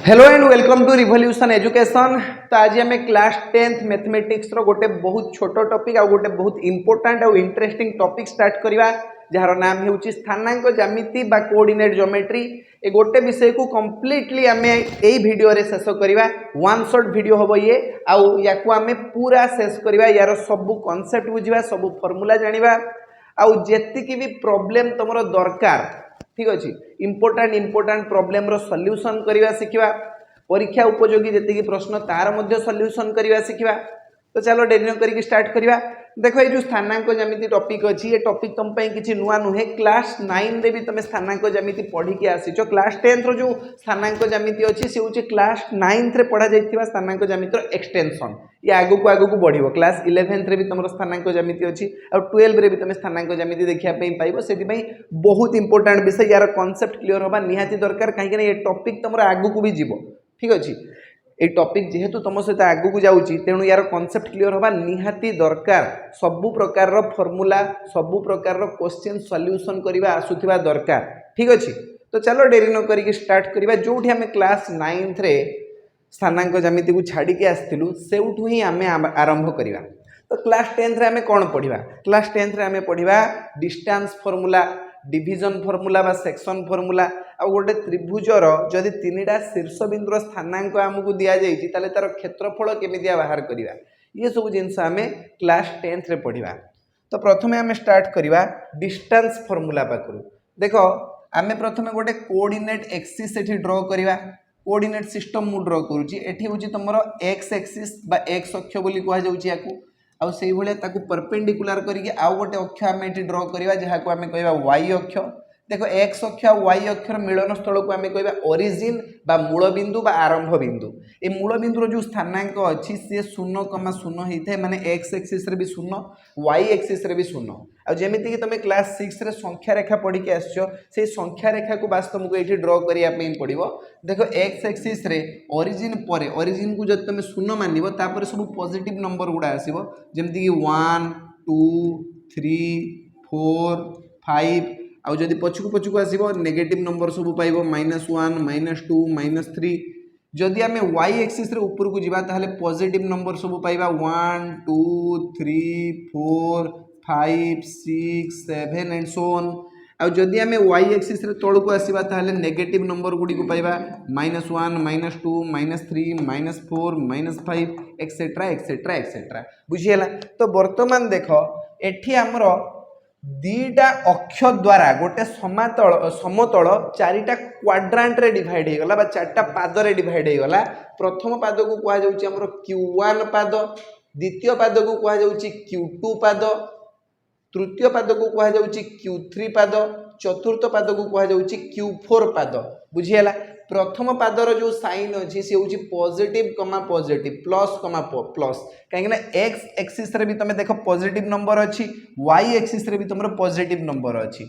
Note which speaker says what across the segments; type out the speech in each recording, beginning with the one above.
Speaker 1: Hello and welcome to revolution education. तो आज आम क्लास 10th मैथमेटिक्स रो गोटे बहुत छोट टॉपिक आ गोटे बहुत इंपोर्टेंट और इंटरेस्टिंग टॉपिक स्टार्ट करवा जार नाम होउची स्थानांक ज्यामिति बा कोऑर्डिनेट ज्योमेट्री। ए गोटे विषय को कंप्लीटली आम एई वीडियो रे शेष करवा। वन शॉट वीडियो होबो ये आउ याकू आम पूरा शेष करवा। यार सब कांसेप्ट बुझिबा, सब फार्मूला जानिबा आउ जेतिकी भी प्रॉब्लम तमरो दरकार, ठीक अच्छे, इंपोर्टाट प्रॉब्लम रो सॉल्यूशन करवा शिखा। परीक्षा उपयोगी जी प्रश्न तार मध्य सॉल्यूशन करवा शिखा। तो चलो डेरी न करके स्टार्ट करवा। देखो ये जो स्थानांक ज्यामिति टॉपिक अच्छी, ये टॉपिक तुम किसी नुआ नुहे। क्लास 9 रे भी तुम स्थानांक ज्यामिति पढ़ी के आसीच। क्लास 10th रो जो स्थानांक ज्यामिति अच्छी सी हूँ क्लास 9th रे पढ़ा जाइथिबा स्थानांक ज्यामिति एक्सटेंशन। ये आगु को बढ़िबो। क्लास 11th रे भी तुम स्थानांक ज्यामिति अच्छी और 12 रे भी तुम स्थानांक ज्यामिति देखिया पाइबो। से बहुत इंपोर्टेंट विषय, यार कॉन्सेप्ट क्लियर होगा निहाती दरकार, कहीं ये टॉपिक तुम आगु को भी जीवो, ठीक अच्छे। ये टॉपिक जेहेतु तुम सहित आगू को जाऊँगी तेणु यार कॉन्सेप्ट क्लियर होगा निहाती दरकार। सबु प्रकार फॉर्मूला, सबु प्रकार क्वेश्चन सॉल्यूशन करवा आसुथिबा दरकार, ठीक अच्छे। तो चलो डेरी न करके स्टार्ट करवा। जो आम क्लास 9th रे स्थानांक ज्यामिति को छाड़ी के आसलु सेउठू ही आम आरंभ करवा। तो क्लास 10th रे आम कौन पढ़ा? क्लास 10th रे आम पढ़ा डिस्टेंस फॉर्मूला, डिविजन फॉर्मूला बा सेक्शन फॉर्मूला आ गोटे त्रिभुजर जदि 3टा शीर्ष बिंदुर स्थानांक आमको दि जाइए ताले तार क्षेत्रफल केमितिया बाहर करवा, ये सब जिनस आम क्लास 10th रे पढ़ा। तो प्रथम आम स्टार्ट करवा डिस्टेंस फॉर्मूला पाखु। देखो आम प्रथम गोटे कोऑर्डिनेट एक्सिस एठी ड्रॉ करवा। कोऑर्डिनेट सिस्टम मु ड्रॉ करूची। एठी होची तुमरो एक्स एक्सिस बा एक्स अक्ष बोली कहा जाउची याकू। आउ से भाया ताकू परपेंडिकुलर करके आउ गोटे अक्ष आम ये ड्र करवा जहाँ को आम कह वाई अक्ष। देखो एक्स अक्ष आ वाई अक्षर मिलन स्थल को आम कह ओरिजिन बा मूल बिंदु बा आरंभ बिंदु। ये मूल बिंदुर जो स्थानांक अच्छी सी 0,0 होता है, माने एक्स एक्सिस रे भी 0, वाई एक्सिस रे भी 0। आमती कि तुम क्लास 6 रे संख्या रेखा पढ़ी के आसो संख्या रेखा को बास तुमको ये ड्र करने पड़ो। देखो एक्स एक्सिस रे ओरिजिन पर ओरिजिन को जब तुम 0 मानव तापर सब पॉजिटिव नंबर गुड़ा आसो जमती कि 1 2 3 4 5 आउ जदि पछकू आसो नेगेटिव नंबर सब पाइब -1 -2 -3। जदि आम वाई एक्सिस रे ऊपर को जीवा ताहले पॉजिटिव नंबर सब पाइबा 1 2 3 4 5 6 7 एंड सो ऑन। आउ जदि आम वाई एक्सिस रे तल को आसवा ताहले नेगेटिव नंबर गुडी को पाइबा -1 -2 -3 -4 -5 एक्सेट्रा एक्सेट्रा एक्सेट्रा। बुझीगला? तो वर्तमान देख एठी आमर दीटा अक्ष द्वारा गोटे समतल 4टा क्वाड्रांट रे डिवाइड हो गला बा 4टा पाद रे डिवाइड हो गला। प्रथम पाद को कहा जाउची हमरो Q1 पाद, द्वितीय पाद को कहा जाउची Q2 पाद, तृतीय पाद को कहा जाउची Q3 पाद, चतुर्थ पाद को कहा जाउची Q4 पाद। बुझीगला? प्रथम पादर जो साइन अच्छी सी हूँ पॉजिटिव कमा पॉजिटिव प्लस कमा प्लस, कहीं एक्स एक्सिस रे भी तुम देख पॉजिटिव नंबर अच्छी, वाई एक्सिस रे भी तुम पॉजिटिव नंबर अच्छी।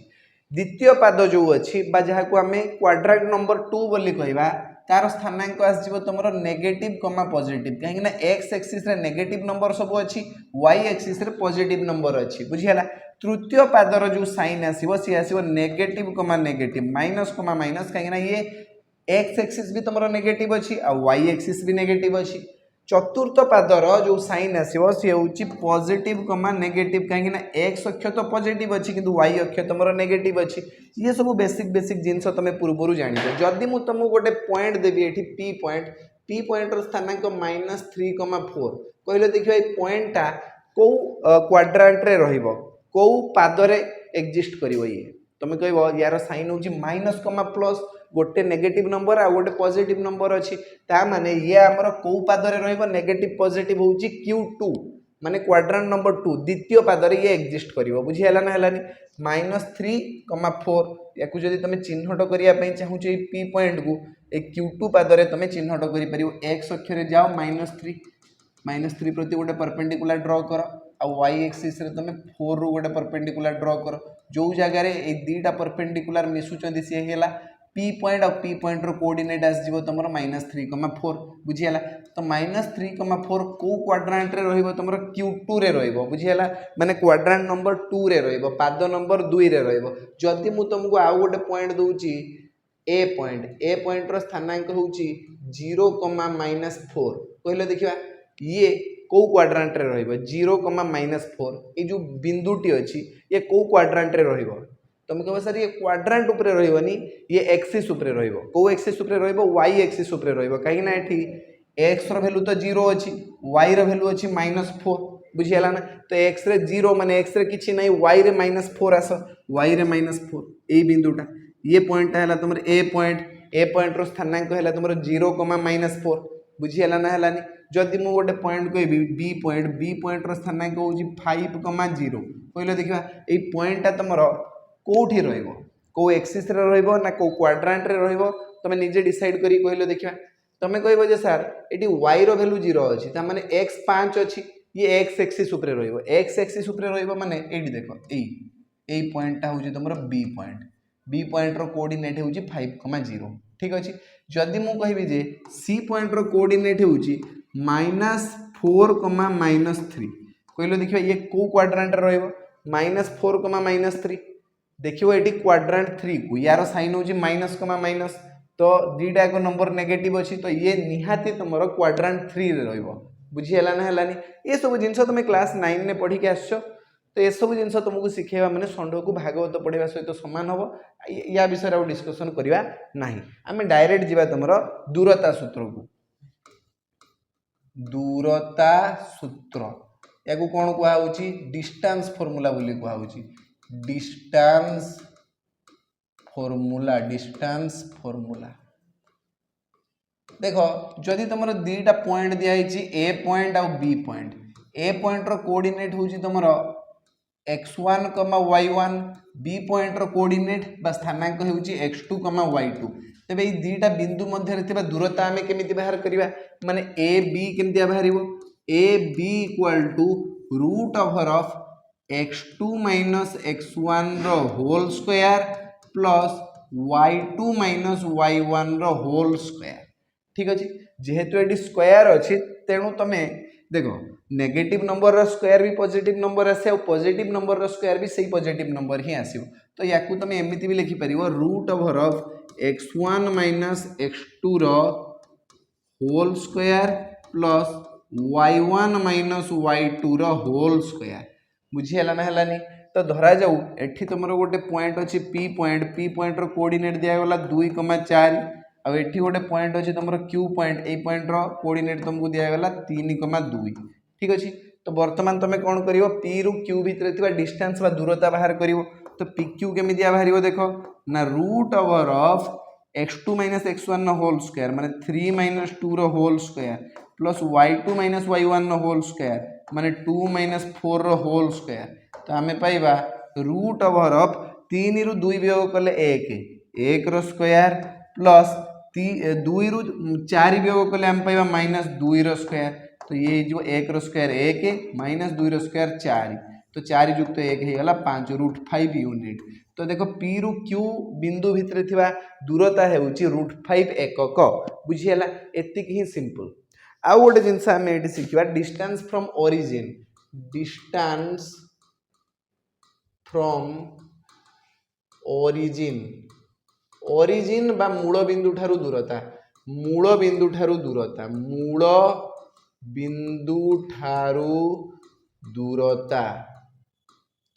Speaker 1: द्वितीय पाद जो अच्छी जहाँ को आम क्वाड्रांट नंबर 2 बोली कहवा तार स्थानांक आसो तुम नेगेटिव कमा पॉजिटिव, कहीं एक्स एक्सिस रे नेगेटिव नंबर सब अच्छी, वाई एक्सिस रे पॉजिटिव नंबर अच्छी। बुझीगला? तृतीय पादर जो साइन आसो सी आसो नेगेटिव कमा नेगेटिव माइनस कमा माइनस, कहीं ये एक्स एक्सिस भी तुम नेगेटिव अच्छी आ वाई एक्सिस भी नेगेटिव अच्छी। चतुर्थ पादर जो साइन आसो सी हूँ पॉजिटिव कमा नेगेटिव, कहीं एक्स अक्ष तो पॉजिटिव अच्छी किंतु वाई अक्ष तुम नेगेटिव अच्छी। ये सब बेसिक बेसिक जिनस तुम पूर्व जान। जदि मुझे तुमको गोटे पॉइंट देवी ये पी पॉइंट स्थानांक -3,4 कहले देखिए ये पॉइंटा कौ क्वाड्रांट रे रहिबो, कौ पादरे एक्जिस्ट करिवो। ये तुम कह यार साइन हूँ माइनस कमा प्लस, गोटे नेगेटिव नंबर आ गोटे पॉजिटिव नंबर अच्छी, ता माने ये आमर कौ पादरे रहिबो नेगेटिव पॉजिटिव होउची Q2 माने क्वाड्रांट नंबर 2 द्वितीय पादरे ये एक्जिस्ट करिवो। बुझीगला ना? हलानी -3,4 याकू जदि तुम चिन्हट करिया पई चाहू छ पी पॉइंट को ए Q2 पादरे तुम चिन्हट करि परिवो। एक्स अक्षरे जाओ -3 प्रति गोटे परपेंडिकुलर ड्रॉ कर आ वाई एक्सिस रे तुम 4 रु गोटे परपेंडिकुलर ड्रॉ कर। जो जगह ए दीटा परपेंडिकुलर मिसुचंदी सी हेला पी पॉइंट और पी पॉइंट रो कोऑर्डिनेट आसो तुम -3,4। बुझीगला? तो -3,4 को क्वाड्रांट रे रहिबो तुम Q2 रे रहिबो। बुझीगला? माने क्वाड्रांट नंबर 2 रे रहिबो, पाद नंबर 2 रे रहिबो। जदि मु तुमको आउ गोटे पॉइंट दूची ए पॉइंट रो स्थानांक होउची 0,-4 कहले देखिबा ये को क्वाड्रांट रे रहइबो 0,-4 ए जो बिंदुटी अछि ये को क्वाड्रांट रे रहइबो तुम कहबो सर ये क्वाड्रांट ऊपर रहइबोनी ये एक्सिस ऊपर रहइबो को एक्सिस ऊपर रहइबो y एक्सिस ऊपर रहइबो काहे ना एठी x रो वैल्यू तो 0 अछि y रो वैल्यू अछि -4 बुझियला ना तो x रे 0 माने x रे किछि नै y रे -4 आस y रे -4 ए बिंदुटा ये पॉइंट हैला तुमर ए पॉइंट रो स्थानांक हैला तुमर 0,-4 बुझियला ना हैलानी जदि मु गोटे पॉइंट कहबी बी पॉइंट रो स्थानांक होउची 5,0 कहले देखिबा ए पॉइंटटा तुमर कोठी रहइबो को एक्सिस रे रहइबो ना को क्वाड्रांट रे रहइबो तमे निजे डिसाइड करी कहले देखिबा तमे कहबो जे सर एटी y रो वैल्यू 0 अछि त माने x 5 अछि ये x एक्सिस ऊपर रहइबो x एक्सिस ऊपर रहइबो माने एटी देखो ए पॉइंटटा होउची तुमर बी पॉइंट रो कोऑर्डिनेट होउची 5,0 ठीक अछि जदि मु कहबी जे सी पॉइंट रो कोऑर्डिनेट होउची -4,-3 कहलो देखिबा ये को क्वाड्रांट रे रहइबो -4,-3 देखिबो एटी क्वाड्रांट 3 को यार साइन होउची माइनस तो दीटा को नंबर नेगेटिव अछि तो ये निहाती तुमरो क्वाड्रांट 3 रे रहइबो बुझी हला ना हलानी ये सब जिंस तुम क्लास 9 ने पढ़ी के आछो तो ये सब जिंस तुमको सिखेबा माने संडो को भागवत पढ़ेबा सहित समान हबो या विषय रे डिस्कशन करिवा नाही आमे डायरेक्ट जिबा तुमरो दूरता सूत्र को दूरता सूत्र याकू कोन कुआ होउची डिस्टेंस फार्मूला बोली कुआ होउची डिस्टेंस फार्मूला देखो जदि तुमरो दीटा पॉइंट दिया हिची ए पॉइंट और बी पॉइंट रो कोऑर्डिनेट होउची तुमरो x1, y1 बी पॉइंट रो कोऑर्डिनेट बा स्थानांक होउची x2, y2 तबे ई दीटा बिंदु मध्य रे थिबा दूरता हमें केमिति बाहर करिवा माने ए बी केमिति बाहरिबो A B equal to root over of x2 - x1 रो whole square plus y2 - y1 रो होल स्क्वायर ठीक अछि जेहेतु एडी स्क्वायर अछि तेनु तमे देखो नेगेटिव नंबर रो स्क्वायर भी पॉजिटिव नंबर आसे और पॉजिटिव नंबर रो स्क्वायर भी सही पॉजिटिव नंबर ही आसीबो तो याकू तमे एमिति भी लिखि परिबो root over of x1 - x2 रो whole square plus y1 - y2 रो होल स्क्वायर बुझी हला ना हलानी तो धरा जाऊ एठी तुमरो गोटे पॉइंट अछि p पॉइंट रो कोऑर्डिनेट दिया गला 2,4 अब एठी गोटे पॉइंट अछि तुमरो q पॉइंट ए पॉइंट रो कोऑर्डिनेट तुमको दिया गला 3,2 ठीक अछि तो वर्तमान तमे कोन करिवो p रु q भीतर थिबा डिस्टेंस बा दूरता बाहर करिवो तो pq केमि दिया बाहरिवो देखो ना root over of x2 - x1 रो होल स्क्वायर माने 3 - 2 रो whole square plus y2 - y1 रो होल स्क्वायर माने 2 - 4 रो होल स्क्वायर तो हमें पाइबा रूट ओवर ऑफ 3 रु 2 वियोग कले 1 रो स्क्वायर प्लस 2 रु 4 वियोग कले हम पाइबा -2 रो स्क्वायर तो ये जो 1 रो स्क्वायर 1 -2 रो स्क्वायर 4 तो 4 युक्त 1 हे गला 5 √5 यूनिट तो देखो p रु q बिंदु भितर थिबा दूरता हेउची √5 एकक बुझी हला एतिक ही सिंपल आउ गोटे जिंस हम एटी सिखिबा distance from origin distance from origin बा मूल बिंदु ठारू दूरता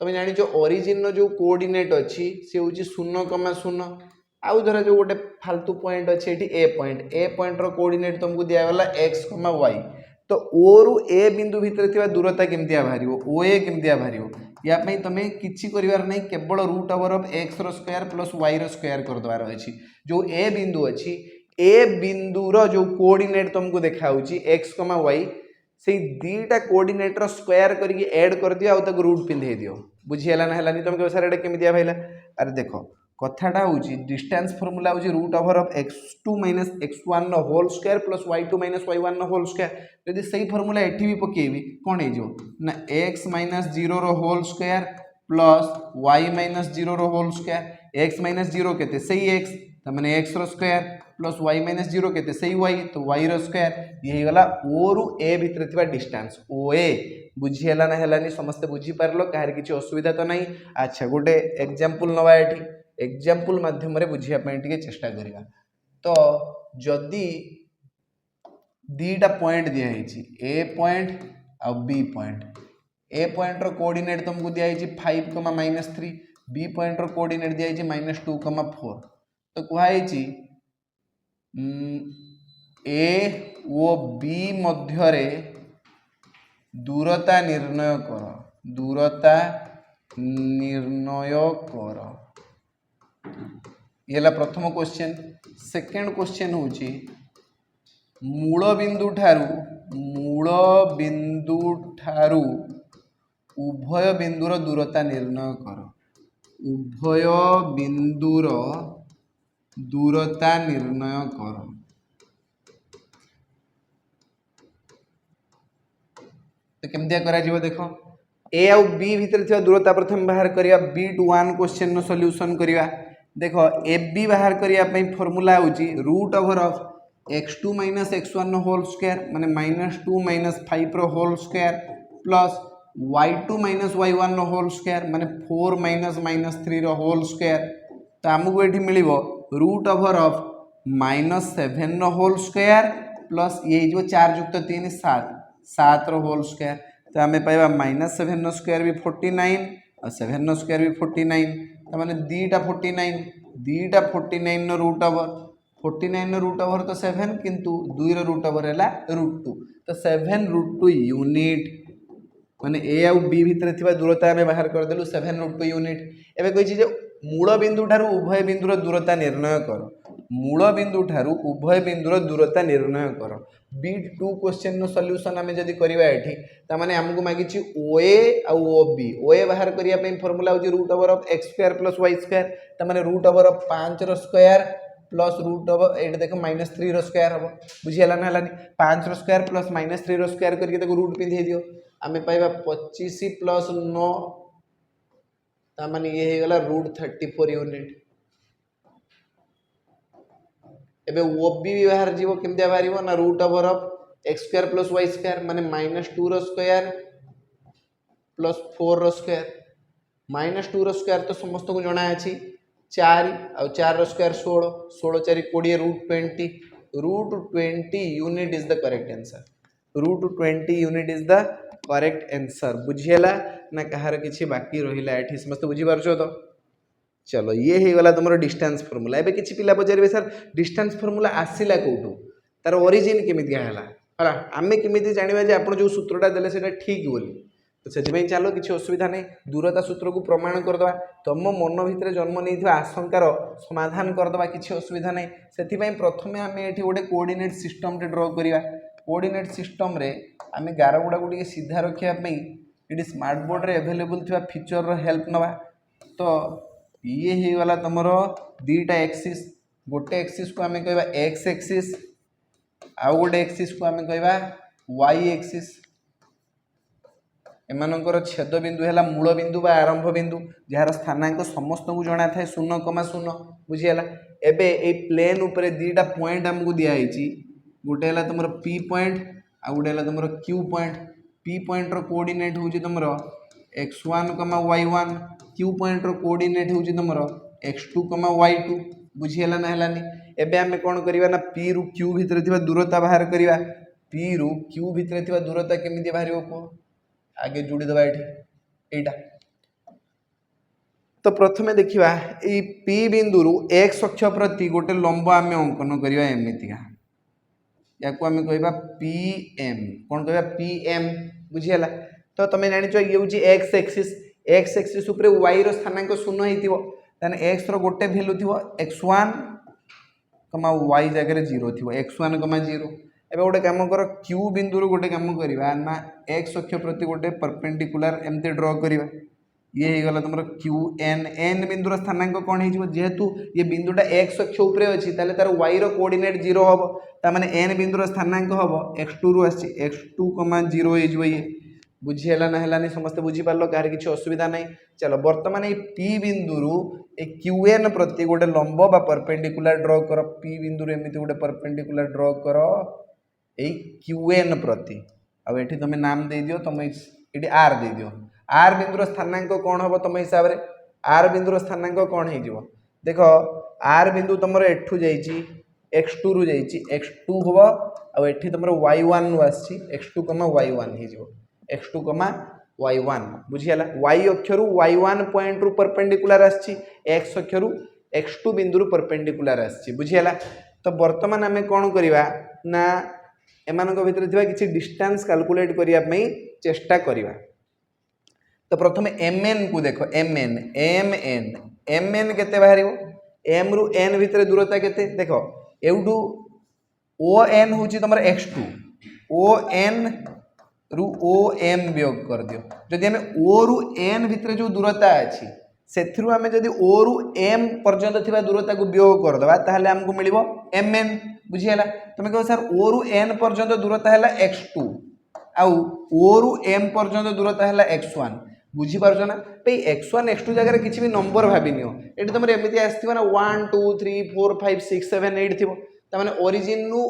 Speaker 1: तुम जानी ओरिजिन रो जो कोऑर्डिनेट अछि से होची 0,0 आउ धरा जो गोटे फालतू पॉइंट अछि एठी ए पॉइंट रो कोऑर्डिनेट तुमको दिया गला x, y तो o रु a बिंदु भीतर थिबा दूरता केमतिया बाहरिबो oa केमतिया बाहरिबो या पई तमे किछि करिवार नै केवल रूट ओवर ऑफ x रो स्क्वायर प्लस y रो स्क्वायर कर दवार अछि जो a बिंदु अछि a बिंदु रो जो कोऑर्डिनेट तुमको देखाउची x, y से दीटा कोऑर्डिनेट रो स्क्वायर करके ऐड कर दियो आ तक रूट पिंधे दियो बुझी हला ना हलानी तुम के सारे एटा केमतिया भाइला अरे देखो कथाटा होची डिस्टेंस फार्मूला होची root over of x2 - x1 नो whole square plus y2 - y1 नो होल स्क्वायर यदि सही फार्मूला एठी भी पकेबी कोन हे जो ना x - 0 रो होल स्क्वायर प्लस y - 0 रो होल स्क्वायर x - 0 केते सही x त माने x रो स्क्वायर प्लस y - 0 केते सही y तो y रो स्क्वायर ये गला o रु a भीतर थिबा डिस्टेंस oa बुझी हला ना हलानी समस्त बुझी पारलो काहर किछि असुविधा तो नाही अच्छा गोटे एग्जांपल नवा एठी एग्जांपल माध्यम रे बुझिया पई टिके चेष्टा करिवा। तो जदी दीटा पॉइंट दिया है ए point uh B point, A point रो कोऑर्डिनेट तुमको दिया है 5, -3, बी पॉइंट रो कोऑर्डिनेट दिया है -2, 4। तो कुहा है ए ओ बी मध्य रे दूरता निर्णय कर, दूरता निर्णय कर। ये प्रथम क्वेश्चन। सेकेंड क्वेश्चन होची मूल बिंदु ठारू उभय बिंदुर दूरता निर्णय कर, उभय बिंदुर दूरता निर्णय कर। तो केमतिया करा जीव देख, ए आउ बी भितर थिबा दूरता प्रथम बाहर करिया, बिट 1 क्वेश्चन नो सॉल्यूशन करिया। देखो ए बी बाहर करिया पई फार्मूला होची root over of x2 - x1 whole square माने -2 - 5 रो whole square plus y2 - y1 whole square माने 4 - -3 रो होल स्क्वायर। तो हमको एठी मिलिबो रूट ओवर ऑफ -7 रो होल स्क्वायर प्लस ये जो 4 युक्त 3 7 रो होल स्क्वायर। तो हमें पाइबा -7 रो स्क्वायर भी 49 और 7 रो स्क्वायर भी 49। तो माने दीटा 49 नो रूट ओवर 49 नो रूट ओवर तो 7 किंतु 2 रो रूट ओवर हैला √2। तो 7 √2 यूनिट माने ए आउ बी भितर थिबा दूरता हमें बाहर कर देलु 7 √2 यूनिट। एबे कहिछि जे मूल बिंदु ठारू उभय बिंदुर दूरता निर्णय कर, मूल बिंदु ठारू उभय बिंदुर दूरता निर्णय कर। बिट 2 क्वेश्चन नो सॉल्यूशन हमें जदी करिवा एठी त माने हमकु मागिछि ओए आ ओबी। ओए बाहर करिया पे फार्मूला होछि root over of x² + y² त माने रूट ओवर ऑफ 5 रो स्क्वायर प्लस रूट ओवर एट देखो -3 रो स्क्वायर हबो। बुझियला ना हलानी 5 रो स्क्वायर प्लस -3 रो स्क्वायर करके देखो रूट पिंधे दियो, हमें पाइबा 25 + 9 त माने ये हे गला √34 यूनिट। एबे ओबी भी बाहर जीवो केमतिया बाहरिबो ना root over of x² + y² माने -2 रो स्क्वायर प्लस 4 रो स्क्वायर। -2 रो स्क्वायर तो समस्त को जणा अछि 4 और 4 रो square 16, 16 4 20 √20 unit is the correct answer. √20 unit is the correct answer. बुझियला ना कहार किछि बाकी रहिला एठी समस्त बुझि पारछो तो। चलो ये ही गला तुमरो डिस्टेंस फार्मूला। एबे किछि पिला पचारिबे सर डिस्टेंस फार्मूला आसिला कोठो, तार ओरिजिन केमिति हला हला आमे केमिति जानिबा जे आपण जो सूत्रटा देले सेटा ठीक बोली। तो से चलो किसी असुविधा नहीं, दूरता सूत्र को प्रमाण करदे, तुम मन भितर जन्म नहीं आशंकार समाधान करदे, किसी असुविधा नहीं। से प्रथम आम ये गोटे कोऑर्डिनेट सिस्टम ड्र करवा। कोऑर्डिनेट सिस्टम रे आम गार गुड़ा को सीधा रखापी ये स्मार्ट बोर्ड रे अवेलेबल थी फीचर रो हेल्प नवा। तो ये हो गला तुम दीटा एक्सिस, गोटे एक्सिस को आम कह एक्स एक्सिस, आउ गोटे एक्सिस को आम कह वाई एक्सिस। एमानकर छेद बिंदु है मूल बिंदु बा आरंभ बिंदु, जार स्थानांक समस्त को जना था 0,0। बुझीगला। एबे ए प्लेन उपरे दीटा पॉइंट आमको दिखाई, गोटे है तुम पी पॉइंट आ गोटे है तुम क्यू पॉइंट। पी पॉइंट रो कोऑर्डिनेट होची तुम x1, y1, क्यू पॉइंट रो कोऑर्डिनेट होची तुम x2, y2। बुझीगला ना हलानी। एबे आमे कोन करिवा ना पी रु क्यू भितर थिबा दूरता बाहर करिवा। पी रु क्यू भितर थिबा दूरता केमिति बाहरिबो को आगे जोड़ी दबा एटा। तो प्रथमे देखिबा ए पी बिंदु रु x अक्ष प्रति गोटे लंब आमे अंकन करिवा एमितिका, याको आमे कहबा pm। कोन कहबा pm। बुझियला। तो तमे जानि छ ये होची x एक्सिस, x एक्सिस ऊपर y रो स्थानांक 0 हेतिबो, तने x रो गोटे वैल्यू थिबो x1, y जगह रे 0 थिबो, x1, 0। एबे गोटे काम कर क्यू बिंदु गोटे काम करवा ना एक्स अक्ष प्रति गोटे परपेंडिकुलर एमती ड्र करवा। ये हो गला तुम क्यू एन। एन बिंदुर स्थानांक कौन हो, जेहेतु ये बिंदुटा एक्स अक्ष उपरे अच्छी ताले तार वाई रो कोऑर्डिनेट 0 हम, ताने एन बिंदुर स्थानांक हम x2 रु आसी x2, 0 हो ये। बुझीगला ना हलानी, समस्ते बुझीपार कहार किसी असुविधा नहीं। चलो बर्तमान ये पी बिंदु ए क्यू एन प्रति गोटे लंब बा परपेंडिकुलर ड्र कर। पी बिंदु एमती गोटे परपेंडिकुलर ड्र कर क्यू एन प्रति। अब ये तुम नाम दे दियो, तुम ये आर दे दियो। आर बिंदुर स्थानांक कौन हम तुम हिसाब से, आर बिंदुर स्थानांक कौन हो देख आर बिंदु तुम एठू जाइए x2 रु जाइए x2 हम आठी तुम y1 आसी x2 y1 हो x2 y1 बुझीगला y अक्षर y1 पॉइंट रु परपेंडिकुलर आसी x अक्षर x2 बिंदु परपेंडिकुलर आसी बुझीगला तो बर्तमान आम कौन करवा ना एमान भितर किसी डिस्टेंस कैलकुलेट करने चेष्टा करवा तो प्रथम mn को देख mn mn mn केते बाहर m रु n भितर दूरता केते देख एवडू on हूँ तुम x2 on रु om वियोग कर दियो जदि आम o रु n भितर जो दूरता अच्छी से आम जदि o रु m पर्यंत थिबा दूरता को वियोग करदे ताहले हमको मिलिबो mn बुझीगला तुम कह सर o रु n पर्यंत दूरता है x2 आउ o रु m पर्यंत दूरता है x1 बुझीपार ना भाई x1 x2 जगह किसी भी नंबर भाभी नियो ये तुम एमती आसो ना 1 2 3 4 5 6 7 8 थी ताने ओरिजिन नु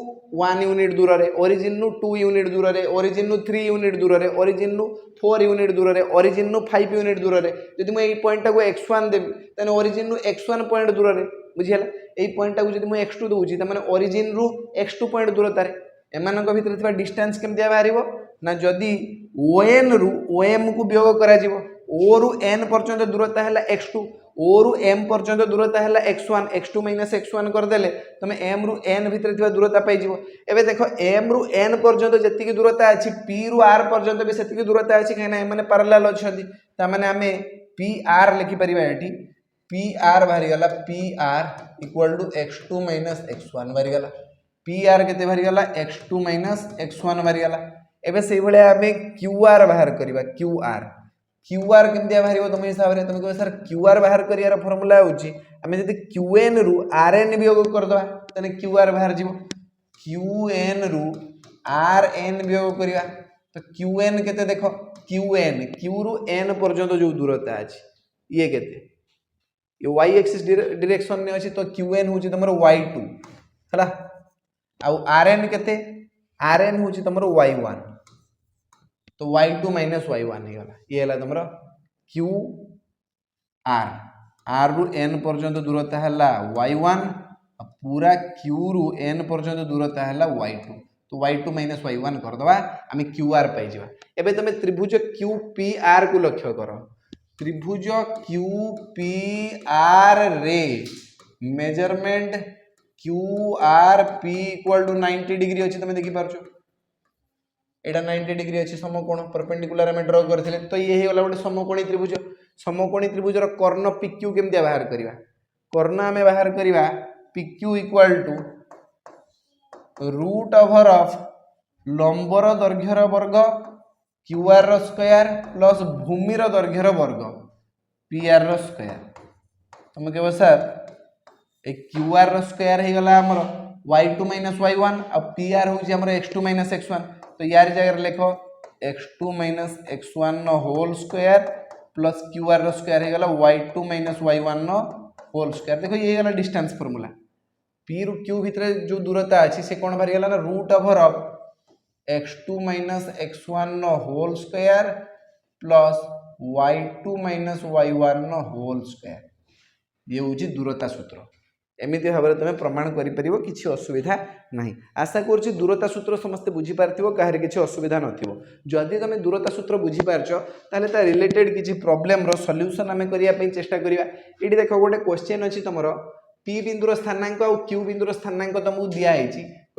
Speaker 1: 1 यूनिट दूर रे ओरिजिन नु 2 यूनिट दूर रे ओरिजिन नु 3 यूनिट दूर रे ओरिजिन नु 4 यूनिट दूर रे ओरिजिन नु 5 यूनिट दूर रे जदि मैं पॉइंट को x1 देबी ताने ओरिजिन नु x1 पॉइंट दूर रे बुझीला एई पॉइंट को जदि मैं x2 दोउची ताने ओरिजिन रु x2 पॉइंट दूरता रे एमानक भितर थिबा डिस्टेंस केमतिया बाहरिबो ना जदि ON रु OM को वियोग करा जिवो O रु N पर्यंत दूरता है x2 O रु M पर्यंत दूरता है x1 x2 माइनस x1 करदेले तुम M रु N भितर थिबा दूरता पाइजिवो एबे देखो M रु N पर्यंत जतिकी दूरता अछि P रु R पर्यंत भी सेतिकी दूरता अछि कहना एमाने पैरेलल अछंती ता माने हमें PR लिखि परिबा एठी PR बाहरी गला PR equal to x2 minus x1 बाहरी गला PR केते बाहरी गला x2 माइनस x1 बाहरी गला एबे सेहि भले हमें QR बाहर करबा QR केमतिया बाहर तुम हिसाब से तुम कह सर QR बाहर करियार फॉर्मूला होची हमें जदि QN रु RN वियोग करदबा तने QR बाहर जीवो QN रु RN वियोग करिया तो QN केते देखो QN Q रु N पर्यंत जो दूरता अछि ये केते ये y एक्सिस डायरेक्शन ने अछि तो QN होची तमरो y2 हला आ RN केते RN होची तमरो y1 तो y2 माइनस y1 ही गला ये हला तमरो q r r रु n पर्यंत दूरता हला y1 पूरा q रु n पर्यंत दूरता हला y2 तो y2 माइनस y1 कर दबा आमे qr पाई जिबा एबे तमे त्रिभुज qpr को लक्ष्य करो त्रिभुज qpr रे measurement qrp equal to 90 degree अछि तमे देखि पारछो एटा 90 डिग्री अच्छी समकोण परपेंडिकुलर आम ड्र करथिले तो ये गला गोटे समकोणी त्रिभुजर कर्ण PQ केमतिया बाहर करबा कर्ण आमे बाहर करबा PQ equal to root over of लंबर दैर्घ्यर वर्ग QR रो स्क्वायर प्लस भूमिर दैर्घ्यर वर्ग PR रो स्क्वायर तुम कहबो सर ए QR रो स्क्वायर हे गला हमर y2 माइनस y1 और PR होची हमर x2 माइनस x1 तो यार जगह लिखो x2 माइनस x1 नो होल स्क्वायर प्लस QR रो स्क्वायर हे गला y2 माइनस y1 नो होल स्क्वायर देखो ये गला डिस्टेंस फार्मूला p रु q भितर जो दूरता अछि से कोन बाहर गला ना root over of x2 minus x1 नो whole square plus y2 minus y1 नो होल स्क्वायर ये होची दूरता सूत्र एमिति भाव तुम प्रमाण करि किसी असुविधा नहीं आशा करुँच दूरता सूत्र समस्ते बुझीपार कहीं किसी असुविधा नथिबो जदि तुम दूरता सूत्र बुझीपारछ ताले ता रिलेटेड किसी प्रॉब्लम रो सॉल्यूशन आमे करिया पई चेष्टा करिया एठी देखो गोटे क्वेश्चन अछि तमरो P बिंदुर स्थानांक और Q बिंदुर स्थानांक तुमको दिया है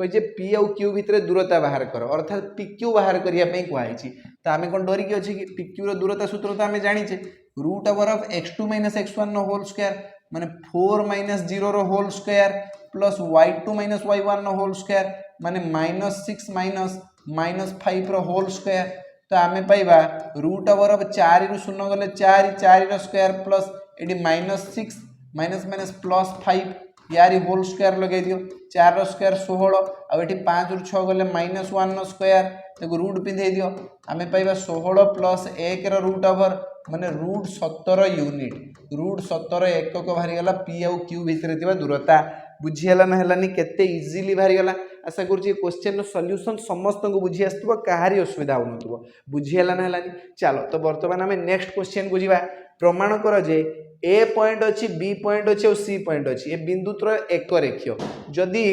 Speaker 1: कह जे P और Q भितर दूरता बाहर कर अर्थात PQ बाहर करिया पई कहै तो आमे कोन डरी कि अछि कि PQ रो दूरता सूत्र तो आमे जानिछे root over of x2 minus x1 नो होल स्क्वायर माने 4 माइनस 0 रो whole square plus y2 minus y1 नो होल स्क्वायर माने -6 माइनस 5 रो होल स्क्वायर तो आमे पाइबा रूट ओवर ऑफ 4 रु 0 गले 4 रो स्क्वायर प्लस एडी -6 माइनस माइनस प्लस 5 यारी होल स्क्वायर लगे दियो 4 रो स्क्वायर 16 आ एठी 5 रु 6 गले -1 नो स्क्वायर देखो रूट पिंधे दियो आमे पाइबा 16 प्लस 1 रो रूट ओवर माने रूट 17 यूनिट रूट 17 एकक बाहरी गला P और Q भितर थिबा दूरता बुझियला ना हलानी केते इजीली बाहरी गला आशा करूची क्वेश्चन रो सॉल्यूशन समस्त को बुझी आस्तबो काहारी असुविधा होनतबो बुझियला ना हलानी चलो तो वर्तमान हमें नेक्स्ट क्वेश्चन को जीवा प्रमाण करो जे ए पॉइंट अच्छी बी पॉइंट अच्छी और सी पॉइंट अच्छी ये बिंदु त्रय एक रेखीय जदि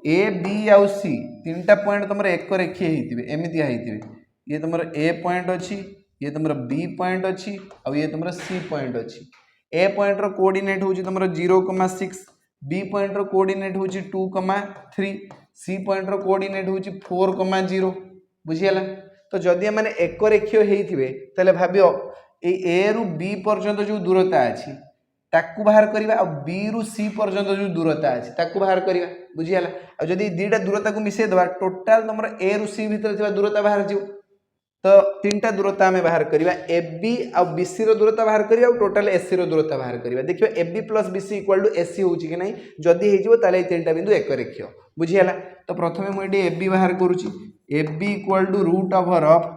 Speaker 1: ए बी आउ सी तीनटा पॉइंट तुम एक रेखीय होते एमती होते ये तुम ए पॉइंट अच्छी ये तुम बी पॉइंट अच्छी और ये तुम सी पॉइंट अच्छी ए पॉइंट रो कोऑर्डिनेट होची तुम 0,6 बी पॉइंट रो कोऑर्डिनेट होची 2,3 सी पॉइंट रो कोऑर्डिनेट होची 4,0 बुझियला तो जदि मैंने एक रेखीय होइथिबे तले भाबियो ए रु बी पर्यंत जो दूरता अछि ताकू बाहर करबा और बी रु सी पर्यंत जो दूरता अछि ताकू बाहर करबा बुझियला और जदि दीटा दूरता को मिसे दबा टोटल तुम ए रु सी भीतर थिबा दूरता बाहर जिवो तो तीनटा दूरता आम बाहर करवा ए बी आ बीसी दूरता बाहर करवा और टोटाल एसी दूरता बाहर करवा देखिए A B plus BC equal to AC हो कि नहीं जदि हो तीनटा बिंदु एक रेखीय बुझीगला तो प्रथम मुझे ए बी बाहर करुच्ची A B equal to root over of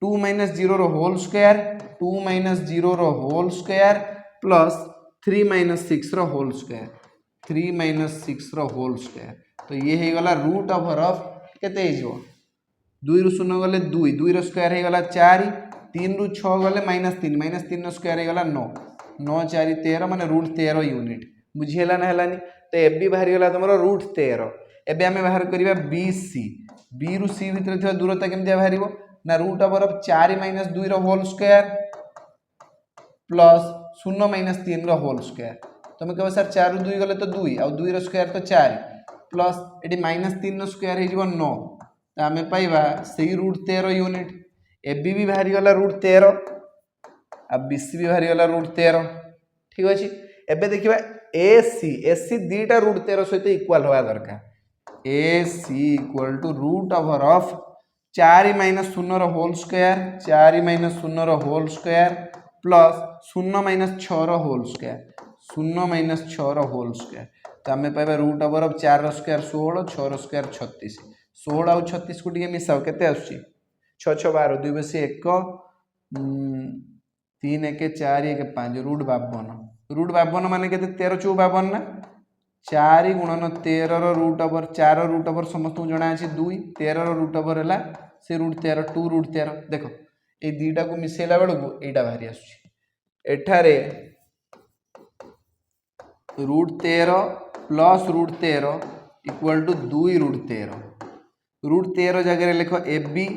Speaker 1: 2 minus 0 रो होल स्क्वायर 2 माइनस 0 रो होल स्क्वायर प्लस 3 माइनस 6 रो होल स्क्वायर 3 माइनस 6 रो होल स्क्वायर तो ये हो गला रूट ओवर ऑफ केते हो 2 रु 0 गले 2 2 रो स्क्वायर हो गला 4 3 रु 6 गले -3 रो स्क्वायर हो गला 9 9 4 13 माने रूट 13 यूनिट बुझीला ना हलानी तो ए बी बाहर गला तुमरो रूट 13 एबे हमें बाहर करबा बी सी बी रु सी भीतर थिबा दूरता केमते बाहरिबो ना रूट ओवर ऑफ 4 माइनस 2 रो होल स्क्वायर प्लस 0 माइनस 3 रो होल स्क्वायर तुम कहबो सर 4 रु 2 गले तो 2 और 2 रो स्क्वायर तो 4 प्लस एटी -3 रो स्क्वायर हो जिवो 9 तो आम पाइबा से रूट 13 यूनिट ए बी भी बाहरी गला रूट 13 आ बी सी भी बाहरी गला रूट 13 ठीक अच्छे एबे देखिबा ए सी दीटा रूट 13 सहित इक्वाल होवा दरकार A C equal to root over of 4 minus 0 रो होल स्क्वायर 4 माइनस 0 रो होल स्क्वायर प्लस 0 माइनस 6 रो होल स्क्वायर 0 माइनस 6 रो होल स्क्वायर तो आम पाइबा रूट ओवर ऑफ 4 रो स्क्वायर 16 6 रो स्क्वायर 36 16 आउ 36 को टे मिसाओ के आसुची 6 6 12 2 बस 1 3 1 4 1 5 रूट 52 माने के 13 4 52 ना 4 गुणन 13 रो रूट ओवर 4 रूट ओवर समस्त जना अछि 2 13 रो रूट ओवर हला से रूट 13 2 रूट 13 देखो ए दीटा को मिसेला बेल को एटा बाहरी आसुची एठारे root 13 plus root 13 equal to 2 root 13 जगह लिख ए बी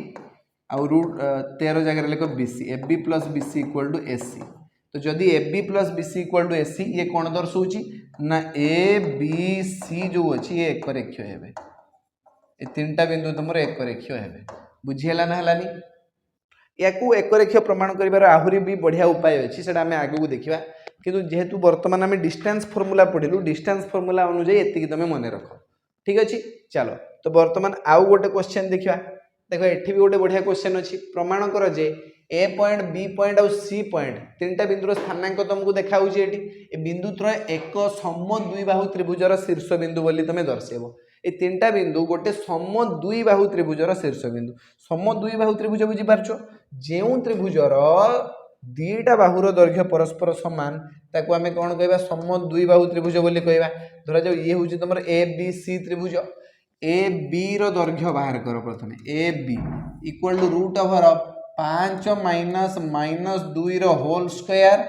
Speaker 1: आउ रूट 13 जगह लिख B C A B plus B C equal to A C तो जदि A B plus B C equal to A C ये कौन दर्शाऊँ ना ए बी सी जो अच्छी ये एक रेखीय हे ये तीनटा बिंदु तुम एक रेखीय हे बुझीगला ना हलानी या एक रेखीय प्रमाण कर आहरी भी बढ़िया उपाय अच्छी से आम आगू देखा किंतु जेहेतु बर्तमान आम डिस्टेंस फॉर्मूला पढ़िलु डिस्टेंस फॉर्मूला अनुଯାयी एति तुम मन रख ठीक अच्छे चलो तो बर्तमान आउ गोटे क्वेश्चन देखा देखो एठी भी गोटे बढ़िया क्वेश्चन अच्छी प्रमाण कर जे ए पॉइंट बी पॉइंट और सी पॉइंट तीनटा बिंदुर स्थानांक तुमको देखा ए बिंदु त्रय एक समद्विबाहु त्रिभुजर शीर्ष बिंदु बोली तुम दर्शेब ये तीनटा बिंदु गोटे समद्विबाहु त्रिभुजर शीर्ष बिंदु समद्विबाहु त्रिभुज बुझीपारछ जो त्रिभुजर दीटा बाहुर दैर्घ्य परस्पर समान ताको आमे कौन कहबा समद्विबाहु त्रिभुज बोली कहबा धरा जाओ ये होची तुमर ए बी सी त्रिभुज ए बी रो दैर्घ्य बाहर करो प्रथमे A B equal to root over of 5 minus minus 2 रो whole square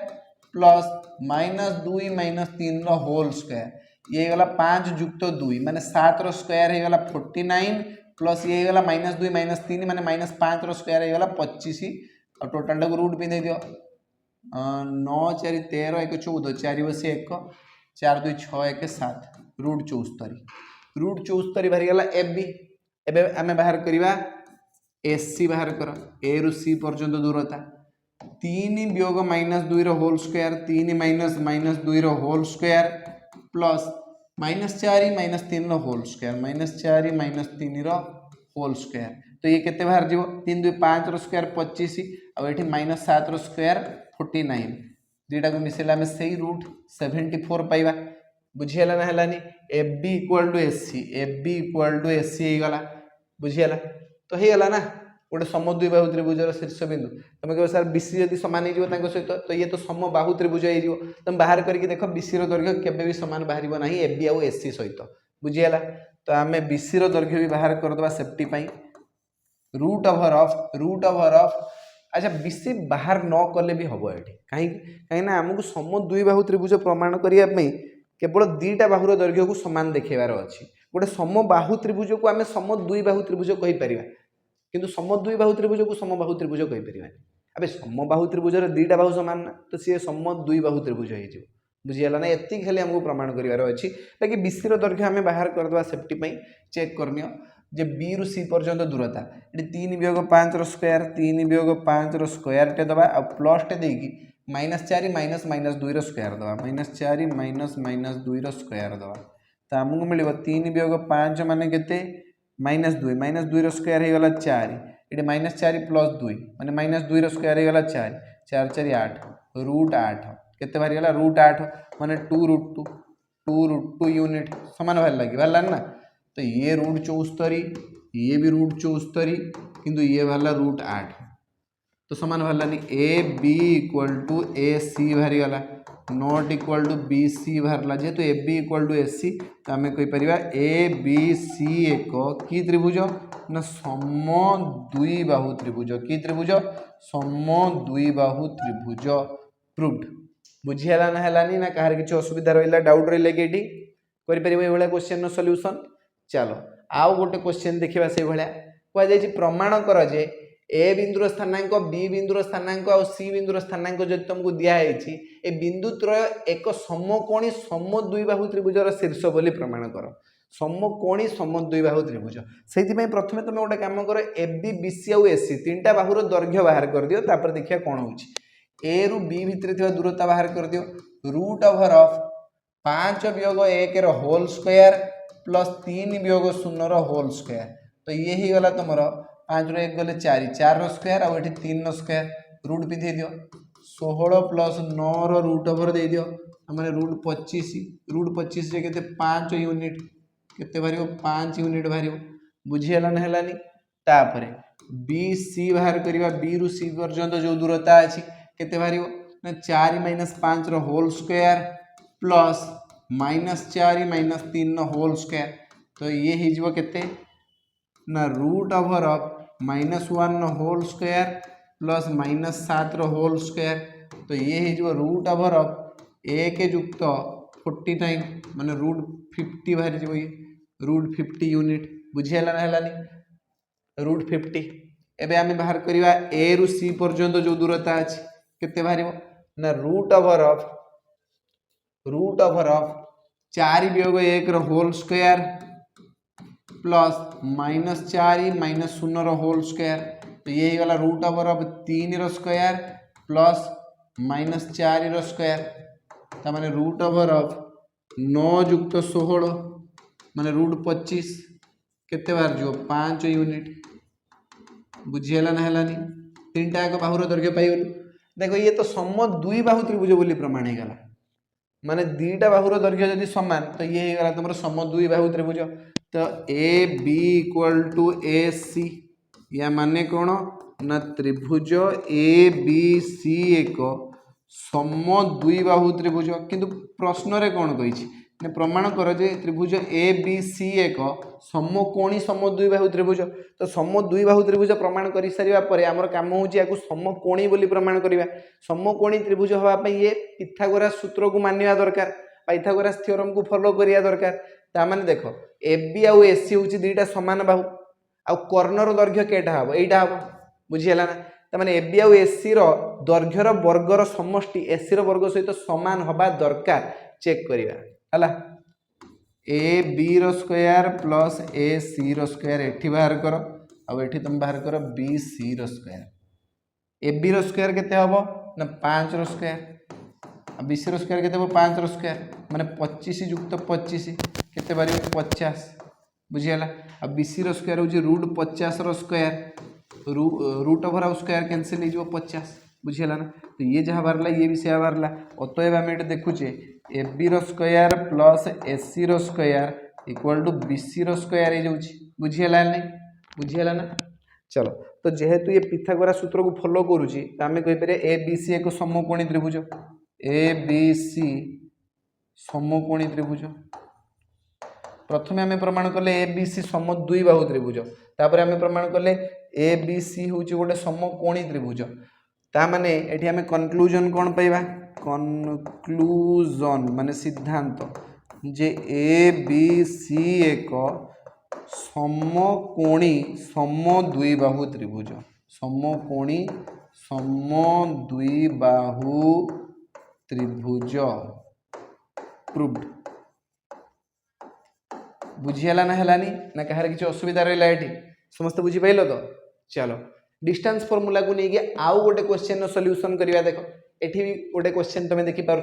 Speaker 1: plus minus 2 minus 3 रो होल स्क्वायर ये गला 5 जुक्त 2 माने 7 रो स्क्वायर हे गला 49 प्लस ये गला माइनस 2 माइनस 3 माने माइनस 5 रो स्क्वायर हे गला 25 और टोटल टाक रूट भी दे दियो 9 4 13 1 14 4 बस 1 4 2 6 1 7 रूट 74 बाहरी गला ए बी एबे आमे बाहर करबा एसी बाहर कर ए रु सी पर्यंत दूरता 3 वियोग माइनस 2 रो होल स्क्वायर 3 माइनस माइनस 2 रो whole square plus minus 4 minus 3 रो होल स्क्वायर माइनस 4 माइनस 3 रो होल स्क्वायर तो ये केते बाहर जीवो 3 2 5 रो स्क्वायर 25 और एठी माइनस 7 रो स्क्वायर 49 दीटा को मिसेला में सही रूट 74 पाइबा बुझीगला ना हलानी A B equal to AC गला बुझीगला तो हे गला ना गोटे समद्विबाहु त्रिभुजर शीर्ष बिंदु तुम कह सर बीसी जब सामान हो सहित तो ये तो समबाहु त्रिभुज हो तुम बाहर करके देख बीसी दैर्घ्य केबे भी सामान बाहर ना ए बी आउ एसी सहित बुझीगला तो आम बीसी दैर्घ्य भी बाहर करदे सेफ्टी रूट ओवर ऑफ अच्छा बीसी बाहर न कले भी हम ये कहीं आमको सम द्विबाहु त्रिभुज प्रमाण करने केवल दुईटा बाहुर दैर्घ्य को सामान देखेबार अच्छी गोटे समबाहु त्रिभुज को आम सम द्विबाहु त्रिभुज कहीपर किंतु सम द्विबाहु त्रिभुज को समबाहु त्रिभुज कहीपर अबे समबाहु त्रिभुजर दुईटा बाहु सामान ना तो सी सम द्विबाहु त्रिभुज हो बुझीगला ना एति खाली आमको प्रमाण करार अच्छी बाकी बीसी दैर्घ्य आम बाहर करदे सेफ्टी चेक करनी जे बी रु सी पर्यंत दूरता ये 3/5 स्क्वायर 3/5 स्क्वायर टे दबा आ प्लस टे देकी -4 माइनस माइनस 2 स्क्वायर दबा -4 माइनस माइनस 2 स्क्वायर दबा तो आमको मिल 3/5 मान के -2 स्क्वायर हो गला 4 ये -4 प्लस 2 माने -2 स्क्वायर हो गला 4 4 4 8 √8 केते बाहरी गला √8 माने 2√2 यूनिट समान बाहर लगी बाहर ना तो ये √74 ये भी √74 किंतु ये बाहर √8 तो समान बाहर A B equal to A C बाहरी गला not equal to B C बाहर जेहेतु A B equal to A C तो आम कहीपर ए बी सी एक कि त्रिभुज ना सम द्विबाहु त्रिभुज कि त्रिभुज सम द्विबाहु त्रिभुज प्रूव्ड बुझीगला ना हेलानी ना कहार किसी असुविधा रहा डाउट रहा कि ये क्वेश्चन सॉल्यूशन चलो आउ गोटे क्वेश्चन देखा से भाया कहुई प्रमाण कर जे ए बिंदुर स्थानांक बी बिंदुर स्थानांक और सी बिंदुर स्थानांक जो तुमको दिखाई ए बिंदु त्रय एक समकोणी सम द्विबाहु त्रिभुजर शीर्ष बोली प्रमाण कर समकोणी सम द्विबाहु त्रिभुज से प्रथम तुम गोटे कम कर ए बी बी सी आउ एसी तीनटा बाहुर दैर्घ्य बाहर कर दियो तापर देखिए कौन हो ए रु बी भितर दूरता बाहर कर दियो √5/1 whole square plus 3/0 whole square तो ये ही गला तुम 5 ରୁ 1 गले 4 4 स्क्वायर आउ 3 स्क्वायर रूट पिंधे दियो 16 प्लस 9 √ओवर दे दियो मैंने √25 जे केते 5 यूनिट केते बाहर 5 यूनिट बाहर बुझीगला ना हेलानी तापरे बी सी बाहर करवा बी रु सी पर्यंत जो दूरता अच्छी केते बाहर ना 4 - 5 whole square plus -4 - 3 whole square तो ये हो केते ना √(-1) whole square plus -7 whole square तो ये हो √(1 + 49 माने √50 बाहर जो ये √50 यूनिट बुझीगला ना हेलानी √50 एबे आम बाहर करवा ए रु सी पर्यंत जो दूरता अच्छी केते बाहर ना √(4/1 whole square plus -4 - 0 whole square तो ये गला √(3) स्क्वायर प्लस -4 स्क्वायर तो माने √9 + 16 माने √25 केते बाहर जो 5 यूनिट बुझीगला ना हेलानी तीनटा एक बाहुर दैर्घ्य पाइगलु देखो ये तो सम द्विबाहु त्रिभुज बोली प्रमाण हो गला माने दुईटा बाहुर दैर्घ्य जदि समान तो ये हो गला तुम सम द्विबाहु त्रिभुज तो A B equal to A सी या माने कौन ना त्रिभुज ए बी सी एक सम द्विबाहु त्रिभुज किंतु प्रश्न रे कौन कही प्रमाण कर जे त्रिभुज ए बी सी एक समकोणी सम द्विबाहु त्रिभुज तो सम द्विबाहु त्रिभुज प्रमाण कर सारा पर आमर कम हो समकोणी बोली प्रमाण करवा समकोणी त्रिभुज हाँपाई ये पिथागोरास सूत्र को मानवा दरकार पाइथागोरास थ्योरम को फॉलो करिया दरकार तामाने देख ए बी आउ ए सी हूँ दुईटा सामान बाहु आउ कर्णर दैर्घ्य केटा हम यहीटा हम बुझीगला ना तामाने ए बी आउ ए सी दैर्घ्यर वर्गर समष्टि ए सी वर्ग सहित सामान हवा दरकार चेक करिया हला A B square plus A C square एठी बाहर कर आ एठी तुम बाहर कर B C square A B square केते हबो ना 5 स्क्वायर आ बी सी स्क्वायर केते हबो 5 स्क्वायर माने 25 युक्त 25 केते बारी 50 बुझियाला आ बी सी स्क्वायर होची √50 स्क्वायर √ओवर स्क्वायर कैंसिल हो 50 बुझियाला ना तो ये जहाँ बाहरला ये भी से बाहरला अतएव आम ये देखुचे A B square plus A C square equal to B C square हो जाऊँगी बुझीगला नहीं बुझीगला ना चलो तो जेहेतु ये पिथागोरास सूत्र को फॉलो करुँची तो आम कहीपर ए बी सी एक समकोणी त्रिभुज ए बी सी समकोणी त्रिभुज प्रथम आम प्रमाण कले ए बी सी सम द्विबाहु त्रिभुज तापर आम प्रमाण कले ए बी सी हूँ गोटे समकोणी त्रिभुज ता माने एठी आम कनक्लूजन कौन पाइबा कनक्लूजन माने सिद्धांत जे ए बी सी एक समकोणी सम द्विबाहु त्रिभुज समकोणी सम द्विबाहु त्रिभुज प्रूव्ड बुझीगला ना हेलानी ना कहार किसी असुविधा रहा ये समस्त बुझीपाल तो चलो डिस्टेंस फॉर्मूला को लेकिन आउ गोटे क्वेश्चन सॉल्यूशन करवा देख एठी भी गोटे क्वेश्चन तुम देखिपार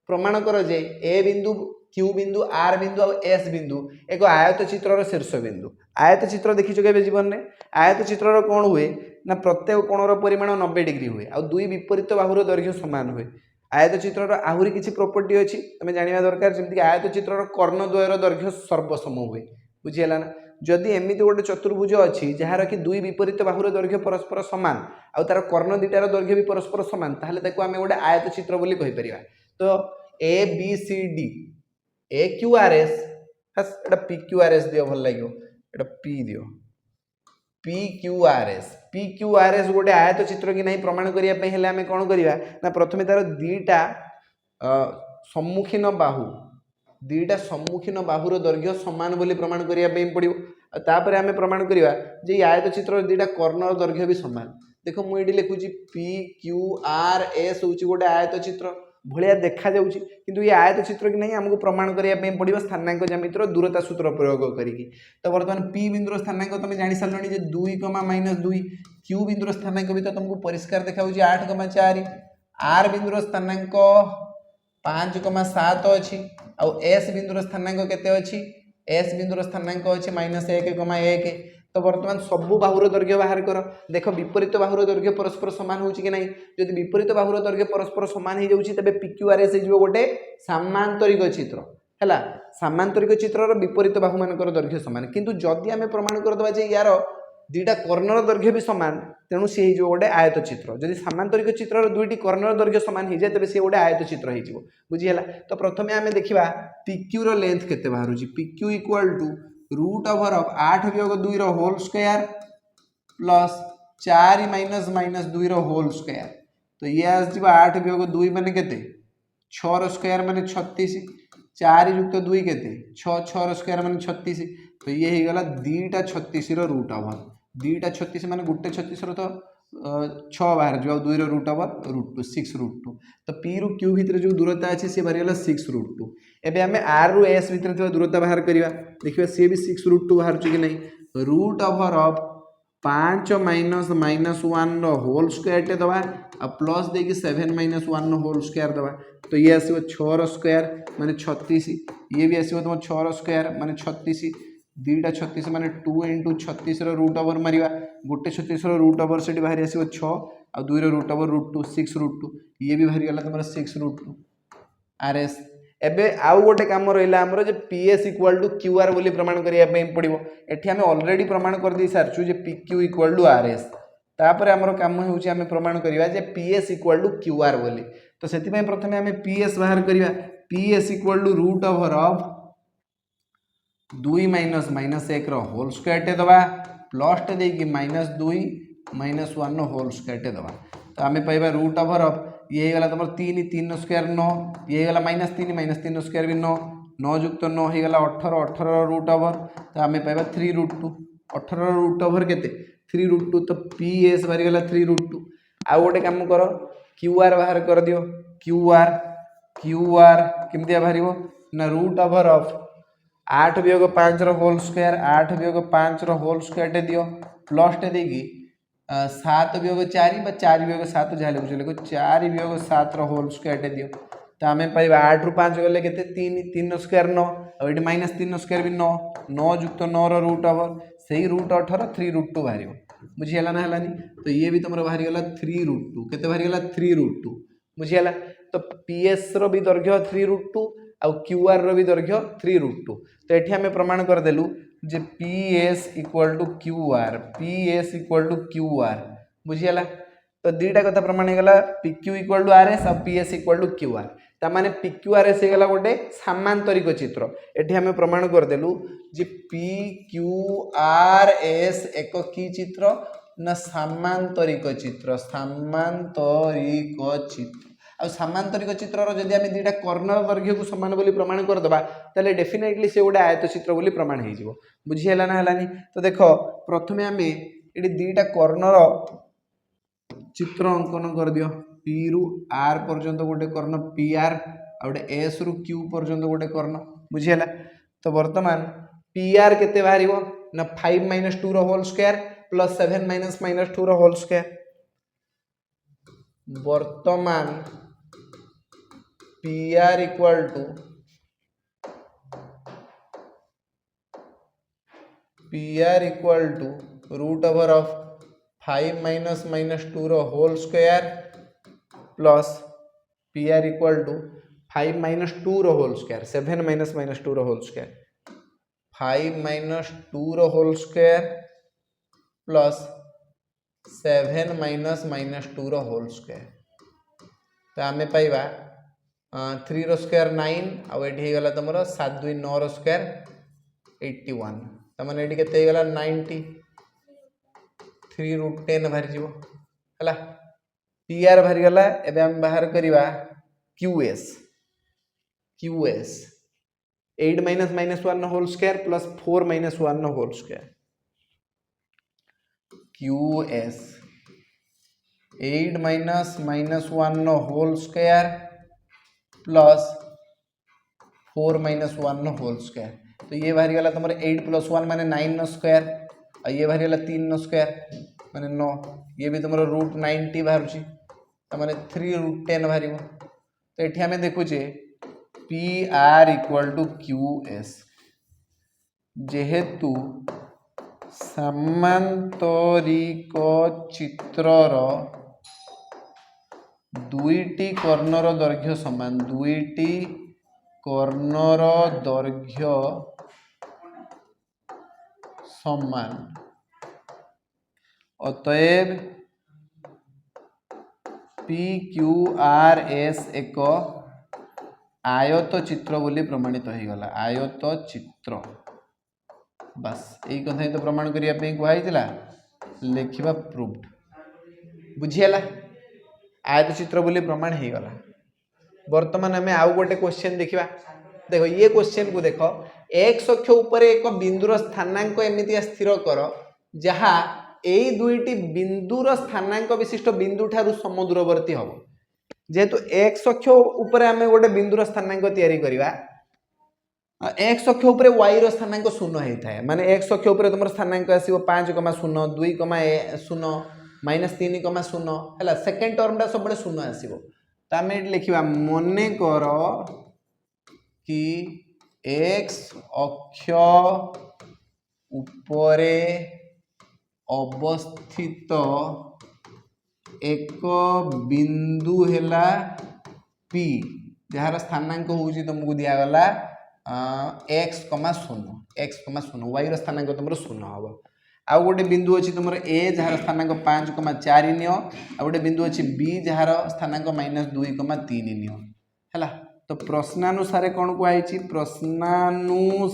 Speaker 1: प्रमाण कर जे ए बिंदु क्यू बिंदु आर बिंदु और एस बिंदु एक आयत चित्र शीर्ष बिंदु आयत चित्र देखीच के जीवन में आयत चित्र कौन हुए ना प्रत्येक कोणर परिमाण 90 डिग्री हुए आ दुई विपरीत बाहुर दैर्घ्य समान हुए आयत चित्र आहरी किसी प्रॉपर्टी अच्छी तुम जाना दरकार जमीक आयत चित्र कर्णद्वयर दैर्घ्य सर्वसम हुए बुझीगला ना जदि एमती गोटे चतुर्भुज अच्छी जार कि दुई विपरीत बाहुर दैर्घ्य परस्पर सामान आउ तार कर्ण दुटार दैर्घ्य भी परस्पर सामान ताहले ताको आमे गोटे आयत चित्र बोली कहि परिबा तो A B C D A Q R S हस एटा पी क्यू आर एस दियो भल लागियो एटा पी दियो पी क्यू आर एस गोटे आयत चित्र कि नहीं प्रमाण करिया पे हेले आमे कोन करिवा ना प्रथमे तार दीटा सम्मुखीन बाहुर दैर्घ्य समान बोली प्रमाण करिया पे पड़िबो तापर आमे प्रमाण करिवा जे ई आयत चित्र दीटा कर्णर दैर्घ्य भी समान देखो मु एडी लिखुची पी क्यू आर एस होची गोटे आयत चित्र भलिया देखा जाउची किंतु ये आयत चित्र कि नहीं हमको प्रमाण करिया पे पड़िबो स्थानांक ज्यामितिर दूरता सूत्र प्रयोग करिकी तो वर्तमान पी बिंदुर स्थानांक तुम जानि सारलणी जे 2,-2 क्यू बिंदुर स्थानांक भी तो तुमको परिष्कार देखा होची 8,4 आर बिंदुर स्थानांक 5,7 अछि आ एस बिंदुर स्थानांक केते अछि एस बिंदुर स्थानांक अछि -1,1 तो वर्तमान सबू बाहुर दैर्घ्य बाहर कर देख विपरीत बाहुर दैर्घ्य परस्पर सामान होची कि नहीं जदि विपरीत बाहुर दैर्घ्य परस्पर सामान हो जाउची तबे PQRS हो गोटे सामांतरिक चित्र हैला सामांतरिक चित्रर विपरीत बाहु मानकर दैर्घ्य समान किंतु जदि आमे प्रमाण कर दबा जे यार दुईटा कर्णर दैर्घ्य भी समान तेणु सी हो गोटे आयत चित्र जदि सामांतरिक चित्रर दुईटी कर्णर दैर्घ्य समान हो जाए तबे सी गोटे आयत चित्र हो बुझीगला तो प्रथमे आमे देखिबा PQ रो लेंथ केते बाहरुची PQ equal to root over of 8/2 रो होल स्क्वायर प्लस 4 माइनस 2 रो होल स्क्वायर तो ये आसजिबा 8/2 माने केते 6 रो स्क्वायर माने 36 4 युक्त 2 केते 6 रो स्क्वायर माने 36 तो ये ही गला दीटा 36 रो रूट ओवर दीटा 36 माने गुटे 36 रो तो 6 बाहर जो 2 रो रूट ओवर रूट 2 6 रूट 2 तो पी रु क्यू भितर जो दूरता अच्छी सी बाहरी गला 6 रूट 2 एबे हमें आर रु एस भितर थिबा दूरता बाहर करिवा देखिबा सी भी 6 रूट 2 बाहर छु कि नहीं रूट ओवर ऑफ 5 माइनस 1 रो होल स्क्वायर टे दबा आ प्लस देकी 7 माइनस 1 रो होल स्क्वायर दबा तो ये आसीबो 6 रो स्क्वायर माने 36 ये भी आसीबो तुम 6 रो स्क्वायर माने 36 दीटा 36 माने 2 × 36 रो रूट ओवर मारिवा गुटे 36 रो रूट ओवर सेठी बाहरी आसीबो 6 आ 2 रो रूट ओवर रूट 2 6 रूट 2 ये भी बाहरी गला तुमरा 6 रूट 2 आरएस एबे आउ गोटे काम रहिला हमरो जे पीएस इक्वल टू क्यूआर बोली प्रमाण करिया पे पड़िबो एठी हमें ऑलरेडी प्रमाण कर दी सारछु जे पीक्यू इक्वल टू आरएस तापर हमरो काम होउची हमें प्रमाण करिवा जे पीएस इक्वल टू क्यूआर बोली तो सेति में प्रथमे हमें पीएस बाहर करिवा PS equal to root over of 2 minus 1 रो होल स्क्वायर टे दबा प्लस टे देकी -2 -1 रो होल स्क्वायर टे दबा तो हमें पाइबा रूट ओवर ऑफ ये गला तुम 3 स्क्वायर 9 ये गला -3 स्क्वायर भी 9 युक्त 9 हो गला 18 रूट ओवर तो आम पाइबा 3 रूट 2 18 रूट ओवर केते 3 रूट 2 तो पी एस बाहरी गला 3 रूट 2 आउ गोटे काम कर क्यूआर बाहर कर दियो क्यूआर केमती बाहर ना रूट ओवर ऑफ 8/5 रो होल स्क्वायर 8/5 रो होल स्क्वायर टे दियो प्लस टे देगी 7/4 बा 4/7 जहाँ लिखो 4/7 रो होल स्क्वायर टे दियो तो आम पाइबा 8 रु 5 गले केते 3 स्क्वायर 9 और ये -3 स्क्वायर भी 9 युक्त 9 रो रूट ओवर से रूट 18 3 रूट 2 बाहर बुझीगला ना हलानी तो ये भी तुम बाहरी गला 3 रूट 2 केते बाहरी गला 3 रूट 2 बुझीगला तो पीएस रो भी दैर्घ्य 3 रूट 2 और क्यूआर रो भी दैर्घ्य 3 रूट 2 तो एठी हमें प्रमाण कर देलु जे पीएस इक्वल टू क्यूआर बुझीगला तो दीटा कथा प्रमाण गला पीक्यू इक्वल टू आरएस और पीएस इक्वल टू क्यूआर तामाने PQRS गला गोटे सामांतरिक चित्र एठी हमें प्रमाण करदेलु जे PQRS एक की चित्र ना सामांतरिक चित्र आ सामांतरिक चित्र जदि आम दुटा कर्णर दैर्घ्य को समान बोली प्रमाण करदे ताले डेफिनेटली से गोटे आयत चित्र बोली प्रमाण हो बुझीगला ना हलानी। तो देख प्रथमे आम ये दुटा कर्णर चित्र अंकन कर दियो P रु R पर्यंत गोटे कर्ण PR आ गोटे S रु Q पर्यंत गोटे कर्ण बुझीगला। तो वर्तमान PR केते बाहरिबो ना 5 - 2 रो होल स्क्वायर प्लस 7 - 2 रो होल स्क्वायर। वर्तमान PR equal to root over of 5 - 2 रो whole square plus PR equal to 5 - 2 रो होल स्क्वायर 7 - 2 रो होल स्क्वायर 5 - 2 रो होल स्क्वायर प्लस 7 - 2 रो होल स्क्वायर। तो आम पाइबा 3 रो स्क्वायर 9 आउ ये गला तुम 7 2 9 रो स्क्वायर 81 तमाने ये केते गला 90 3 √ 10 बाहरी जीवो हला PR बाहरी गला। एबे हम बाहर करिवा QS 8 - -1 whole square plus 4 - 1 whole square QS 8 - -1 whole square plus 4 - 1 whole square. तो ये बाहरी गला तुम 8 + 1 माने 9 नो स्क्वायर और ये बाहरी गला 3 नो स्क्वायर माने 9 ये भी तुम रूट 90 बाहर माने 3 √ 10 बाहर। तो ये आम देखुचे PR इक्वल टू QS जेहेतु सामांतरिक चित्रर दुईटी कर्णर दैर्घ्य समान दुईटी कर्णर दैर्घ्य समान अतएव PQRS एक आयत चित्र बोली प्रमाणित हो गला आयत चित्र बस यही कथा तो प्रमाण करने कहला लिखा प्रूफ्ड बुझीगला आयत चित्र बोली प्रमाण हो गला। वर्तमान आम आउ गोटे क्वेश्चन देखा देखो ये क्वेश्चन को देख एक्स अक्ष उपर एक बिंदुर स्थानांक एमती स्थिर कर जहाँ यही दुईटी बिंदुर स्थानांक विशिष्ट बिंदु ठारू समदूरवर्ती हम जेहेतु एक्स अक्ष उपर आम गोटे बिंदुर स्थानांक तैयारी करवा एक्स अक्ष उपर वाई रो स्थानांक 0 होता है माने एक्स अक्ष उपर तुम स्थानांक आसो 5,0 2,0 -3,0 है सेकेंड टर्मटा सब 0 आसो। तो आम ये लिखा मने कर कि एक्स अक्ष उपरे अवस्थित एक बिंदु हैला P जार स्थानांक हूँ तुमको दिगला x, 0 y स्थानांक तुम 0 हम आउ गोटे बिंदु अच्छी तुम A जार स्थानांक 5,4 नियो आ गोटे बिंदु अच्छी B जार स्थानांक -2,3 नियो है। तो प्रश्नानुसार कौन कहुई प्रश्नानुसार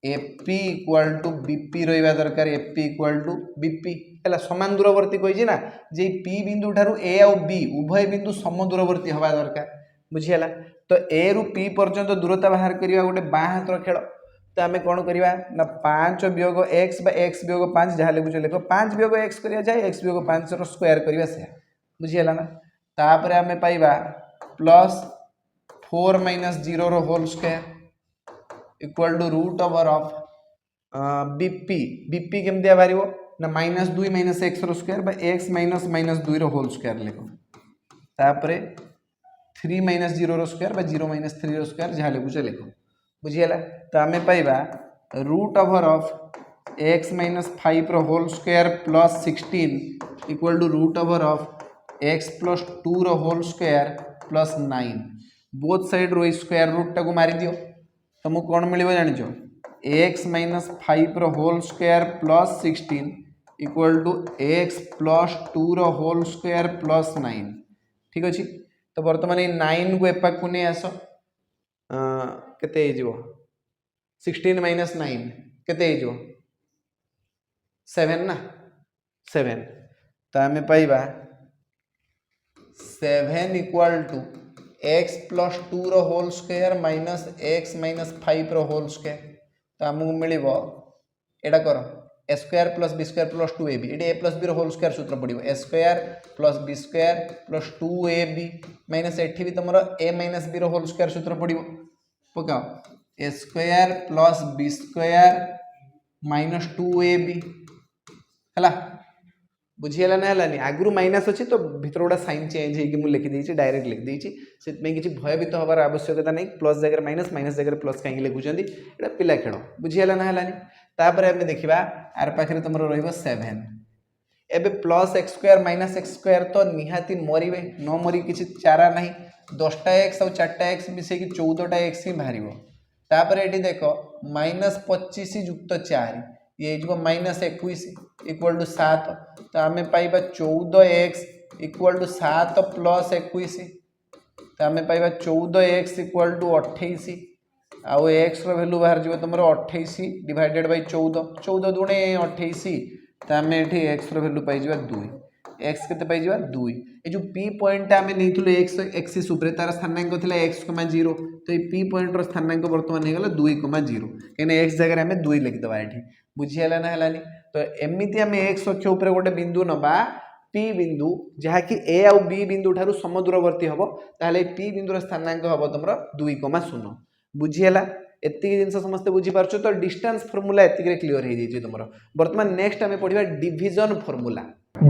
Speaker 1: AP इक्वल टू BP रहा दरकार AP इक्वल टू BP है समान दूरवर्ती कही ना जे P बिंदु ठारू A और B उभय बिंदु सम दूरवर्ती हवा दरकार बुझीगला। तो A रु P पर्यंत दूरता बाहर करवा गोटे बाँ हाथ खेल। तो आम कौन करवा ना 5 वियोग x बा x वियोग 5 जहाँ लिखुच लिख 5 वियोग x करा जाए x वियोग 5 स्क्वायर करवा से बुझीगला ना। तापर आम पाइबा प्लस 4 - 0 रो whole square equal to root over of BP केमती बाहर ना -2 - x रो स्क्वायर बा x - -2 रो होल स्क्वायर लिख तापर 3 - 0 रो स्क्वायर बा 0 - 3 रो स्क्वायर जहाँ लिखुच लिख बुझीगला। तो आम पाइबा रूट ओवर ऑफ x - 5 रो whole square plus 16 equal to root over of x + 2 रो whole square plus 9 both side रो स्क्वायर रूट टाक मारी दियो तुमको कौन मिल जान x - 5 रो whole square plus 16 equal to x + 2 रो होल स्क्वायर प्लस 9 ठीक अच्छे। तो बर्तमान ये 9 को एपाक को नहीं आस केते 16 माइनस 9 केते 7 ना 7 तो आम पाइबा 7 इक्वल टू एक्स प्लस 2 रो whole square minus x minus 5 रो होल स्क्वायर तो आमको मिल एटा कर A square plus B square plus 2ab ये ए प्लस बी रो होल स्क्वायर सूत्र पड़ो A square plus B square plus 2ab minus एठी भी तुम ए माइनस बी रो होल स्क्वायर सूत्र पड़ो पकाओ A square plus B square minus 2ab है बुझीगला ना है आगु माइनस अच्छी तो भीतर गोटा साइन चेंज होगी लिखी देती डायरेक्ट लिख देती से किसी भयभीत हबार आवश्यकता नहीं प्लस जगह माइनस माइनस जगह प्लस कहीं लिखुंट ये पिला खेल बुझीगला ना है तापर आम देखा आर पाखे तुम र7 एबे plus x square minus x square तो निहाती मरवे न मरी किसी चारा ना 10टा एक्स और 4टा एक्स मिसे 14टा एक्स ही बाहर तापर ये देख माइनस 25 युक्त 4 ये माइनस 21 इक्वल टू 7 तो आम पाइबा 14x इक्वल टू 7 प्लस 21 तो आम पाइबा 14x इक्वल टू 28 आउ एक्स वैल्यू बाहर जो तुम 28 डिवाइडेड बाई 14 दुणे 28 तो आम ये एक्स वैल्यू पाई 2 एक्स के 2 ये जो पी पॉइंट आम नहीं एक्स एक्सीस तार स्थानांक था एक्स 0 तो ये पी पॉइंट स्थानांक बर्तमान होगा 2,0 कहीं एक्स जगह आम 2 लिखिदेवा ये बुझीगला ना है तो एमती आम एक्स अक्ष उपर गोटे बिंदु नवा पी बिंदु जहाँकि ए आउ बी बिंदु ठारू समदूरवर्ती हम ताहले पी बिंदुर स्थानांक हम तुम 2,0 बुझीगला एति जिन समस्ते बुझीपार तो डिस्टेंस फर्मूला एति क्लीयर हो जाए तुम बर्तमान नेक्स्ट आम पढ़ा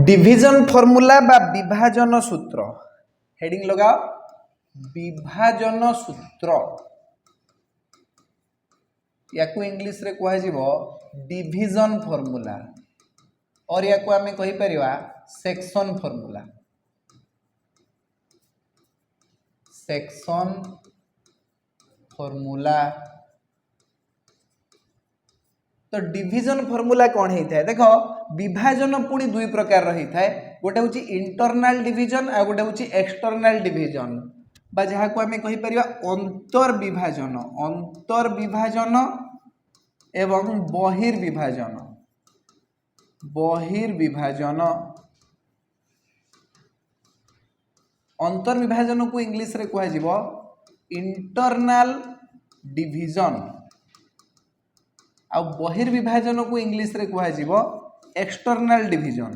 Speaker 1: डिविजन फर्मूला बा विभाजन सूत्र हेडिंग लगाओ विभाजन सूत्र या इंग्लिश रे कह डिविजन फर्मूला और या आम कहीपर सेक्शन फर्मूला सेक्शन फर्मूला तो डिविजन फर्मूला कौन होता है देख विभाजन पुणी दुई प्रकार रही है गोटे हूँ इंटरनाल डिविजन आ गोटे हूँ एक्सटर्नाल डिविजन बा जहाँ को आम कहीपर अंतर्विभाजन एवं बहिर्विभाजन अंतर्विभाजन को इंग्लिश रे कह इंटरनाल डिविजन आ बहिर्विभाजन को इंग्लिश रे कह एक्सटर्नाल डिविजन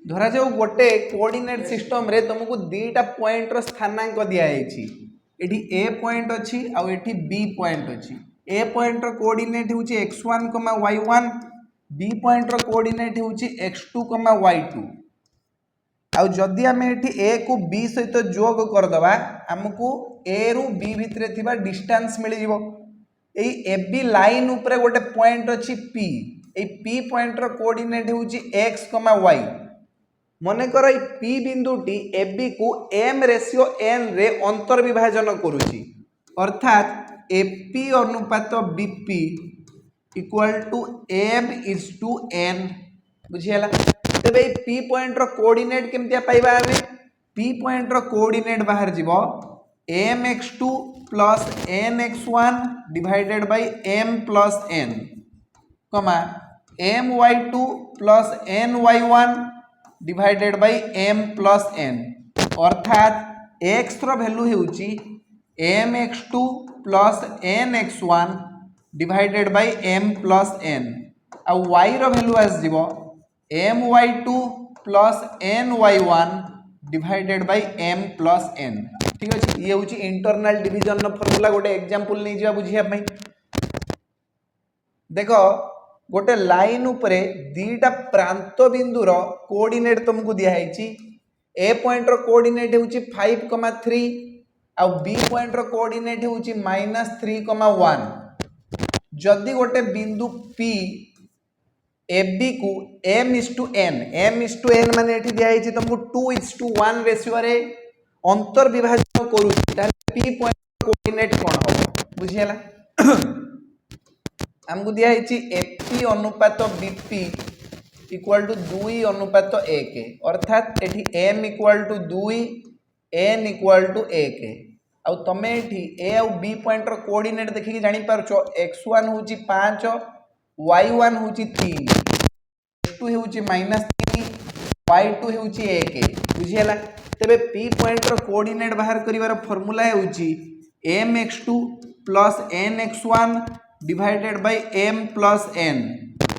Speaker 1: धरा जाऊ गोटे कोऑर्डिनेट सिस्टम रे तुमको दीटा पॉइंट रो स्थानांक दिखाई एठी ए पॉइंट अच्छी आउ एठी बी पॉइंट अच्छी ए पॉइंट रो कोऑर्डिनेट होची x1, y1 बी पॉइंट रो कोऑर्डिनेट होची x2, y2 आउ जदि आम एठी ए को बी सहित जोग कर दबा हमको ए रु बी भितरे थिबा डिस्टेंस मिल जिवो एई ए बी लाइन ऊपर गोटे पॉइंट अच्छी पी ए पी पॉइंट रो कोऑर्डिनेट होची x, y मन कर पी बिंदुटी ए बी को एम रेशियो एन रे अंतर्विभाजन करुची अर्थात एपी अनुपात BP equal to m is to n बुझीगला तेरे पी पॉइंट रो कोऑर्डिनेट केमतिया पाइबा हमें पी पॉइंट रो कोऑर्डिनेट बाहर जीवो m x two plus n x one divided by m plus n comma m y two plus n y one divided by m plus n अर्थात x रो value होउची m x two plus n x one divided by m plus n आ y रो value आस जीवो m y two plus n y one divided by m plus n ठीक अच्छे ये हूँ इंटरनाल डिविजन फर्मूला गोटे एग्जांपल नहीं जा बुझिया देख गोटे लाइन उपरे दीटा प्रांत बिंदुर कोऑर्डिनेट तुमको दिखाई ए पॉइंट रो कोऑर्डिनेट होची 5,3 आ बी पॉइंट रो कोऑर्डिनेट होची -3,1 जदि गोटे बिंदु P ए बी को m is to n माने एठी दिखाई तुमको 2:1 रेशियो रे अंतर्विभाजन करूची P पॉइंट कोऑर्डिनेट कोन हो बुझियला हमको दिखाई एपी अनुपात बीपी इक्वल टू 2 अनुपात 1 अर्थात एठी m equal to 2 n equal to 1 आउ तमे एठी a आउ b पॉइंट रो कोऑर्डिनेट देखि जानि पारछो x1 होची 5 y1 होची 3 x2 होची -3 y2 होची 1 बुझियला तबे p पॉइंट रो कोऑर्डिनेट बाहर करिवार फार्मूला होची mx2 plus nx1 divided by m plus n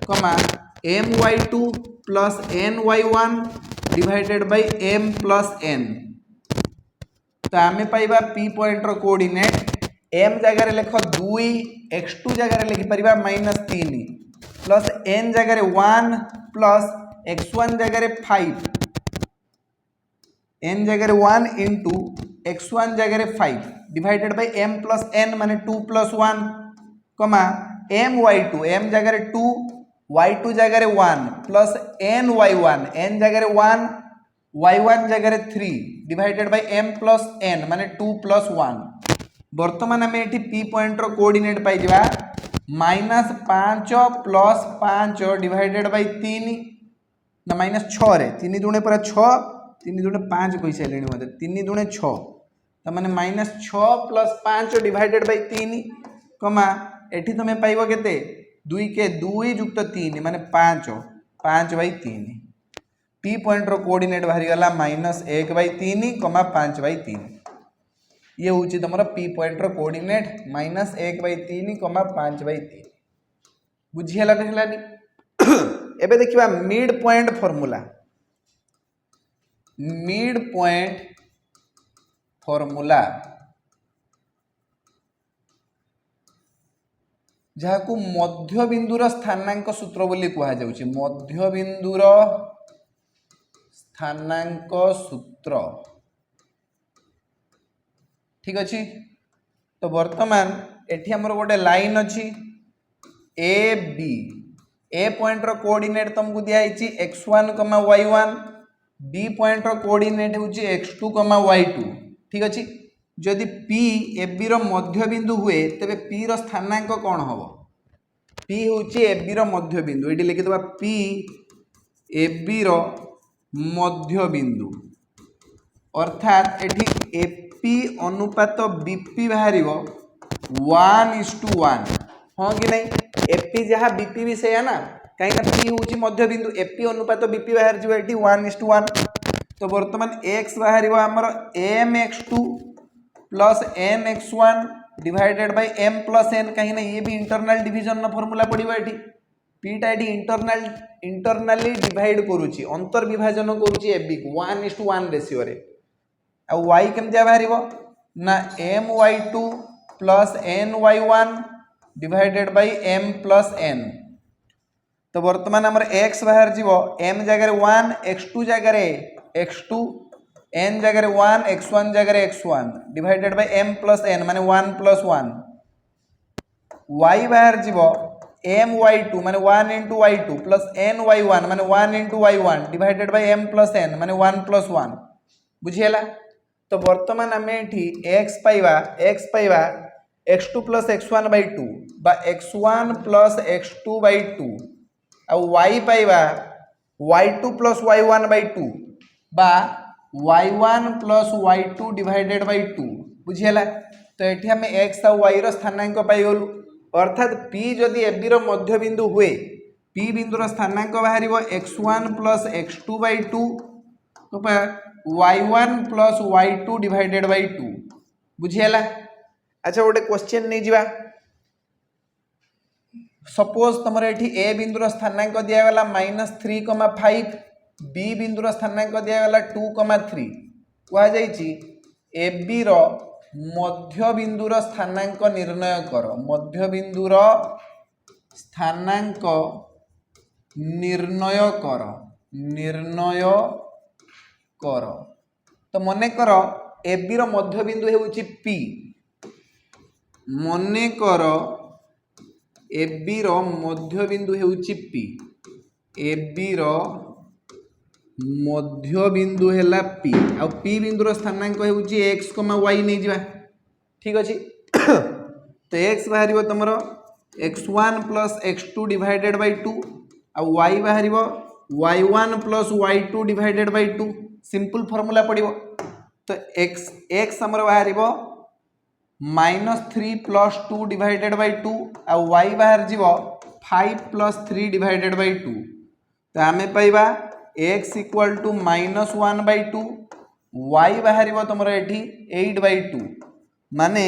Speaker 1: comma my2 plus ny1 divided by m plus n तो आमे पाइबा p पॉइंट रो कोऑर्डिनेट m जगह रे लिखो 2 x2 जगह रे लिखि परिबा -3 प्लस n जगह रे 1 प्लस x1 जगह रे 5 n जगह रे 1 into x1 जगह रे 5 divided by m plus n माने 2 प्लस 1 कमा my2 m जगह रे 2 y2 जगह रे 1 प्लस ny1 n जगह रे 1 y1 जगह रे 3 divided by m plus n माने 2 प्लस 1 वर्तमान आम ये p पॉइंट रो कोऑर्डिनेट पाई जवा -5 प्लस 5 डिवाइडेड बाय 3 ना -6 रे 3 दुणे पर 6 3 दुणे 5 कहि साइलेनी मते 3 दुणे 6 त माने -6 प्लस 5 डिवाइडेड बाय 3 कमा एठी तमे पाइबो केते 2 के 2 युक्त 3 माने 5 5 बाय 3 p पॉइंट रो कोऑर्डिनेट बाहरी गला -1 बाय 3 कमा 5 बाय 3 ये होची तमरा p पॉइंट रो कोऑर्डिनेट -1 बाय 3 कमा 5 बाय 3 बुझियला कहलानी एबे देखिबा मिड पॉइंट फार्मूला जहाँ को मध्य बिंदुर स्थानांक सूत्र बोली कहा जाउची मध्य बिंदुर स्थानांक सूत्र ठीक अच्छी तो वर्तमान एठी हमर गोटे लाइन अच्छी ए बी ए पॉइंट रो कोऑर्डिनेट तुमको दिया हिची x1, y1 बी पॉइंट रो कोऑर्डिनेट होची x2, y2 ठीक अच्छी जदि P AB रो मध्य बिंदु हुए तबे P रो स्थानांक कौन हबो P होची AB रो मध्य बिंदु एठी लिखि दबा P AB रो मध्य बिंदु अर्थात एठी AP अनुपात BP बाहरिबो 1:1 हां कि नहीं AP जहाँ BP भी से है ना कहीं ना P होची मध्य बिंदु AP अनुपात BP बाहर जिवो एठी 1:1 तो वर्तमान x बाहरिबो हमर mx2 plus nx1 divided by m plus n कहीं ना ये भी इंटरनल डिवीजन ना फार्मूला पड़िबो एठी p टा एठी इंटरनली डिवाइड करूची अंतर विभाजन करूची ab को 1:1 रेशियो रे आ y केमतिया बाहरिबो ना my2 plus ny1 divided by m plus n तो वर्तमान हमर x बाहर जीवो m जगह रे 1 x2 जगह रे x2 n जगह रे 1 x1 जगह रे x1 divided by m plus n माने 1 प्लस 1 y बाहर जीवो my2 माने 1 into y2 प्लस ny1 माने 1 into y1 divided by m plus n माने 1 प्लस 1 बुझियला तो वर्तमान हमें एठी x पाइबा x2 प्लस x1 by 2 बा x1 प्लस x2 by 2 आ y पाइबा y2 प्लस y1 by 2 बा y1 plus y2 divided by 2 बुझियला तो एठी हमें x और y रो स्थानांक पाई गलु अर्थात p जदि ab रो मध्य बिंदु हुए p बिंदु रो स्थानांक बाहरिबो x1 प्लस x2 बाय 2 तो y1 plus y2 divided by 2 बुझियला अच्छा गोटे क्वेश्चन नहीं जीवा सपोज तुमर एठी a बिंदु रो स्थानांक दिया गला -3,5 बी बिंदुर स्थानांक दिया गला 2,3 कहा जाइछि AB रो मध्य बिंदुर स्थानांक निर्णय कर मध्य बिंदुर स्थानांक निर्णय कर तो मने कर AB रो मध्य बिंदु हेउछि P मने कर AB रो मध्य बिंदु हेउछि P AB रो मध्य बिंदु हैला P आ P बिंदुर स्थानांक हेउछि x, y नै जिबा ठीक अछि तो x बाहरिबो तमरो x1 plus x2 divided by 2 आ y बाहरिबो y1 plus y2 divided by 2 simple formula पड़िबो तो x हमर बाहर -3 प्लस 2 डिवाइडेड बाय 2 आ y बाहर जीवो 5 प्लस 3 डिवाइडेड बाय 2 तो आमे पाइबा x इक्वल टू -1/2 y बाहर तुम ये 8/2 माने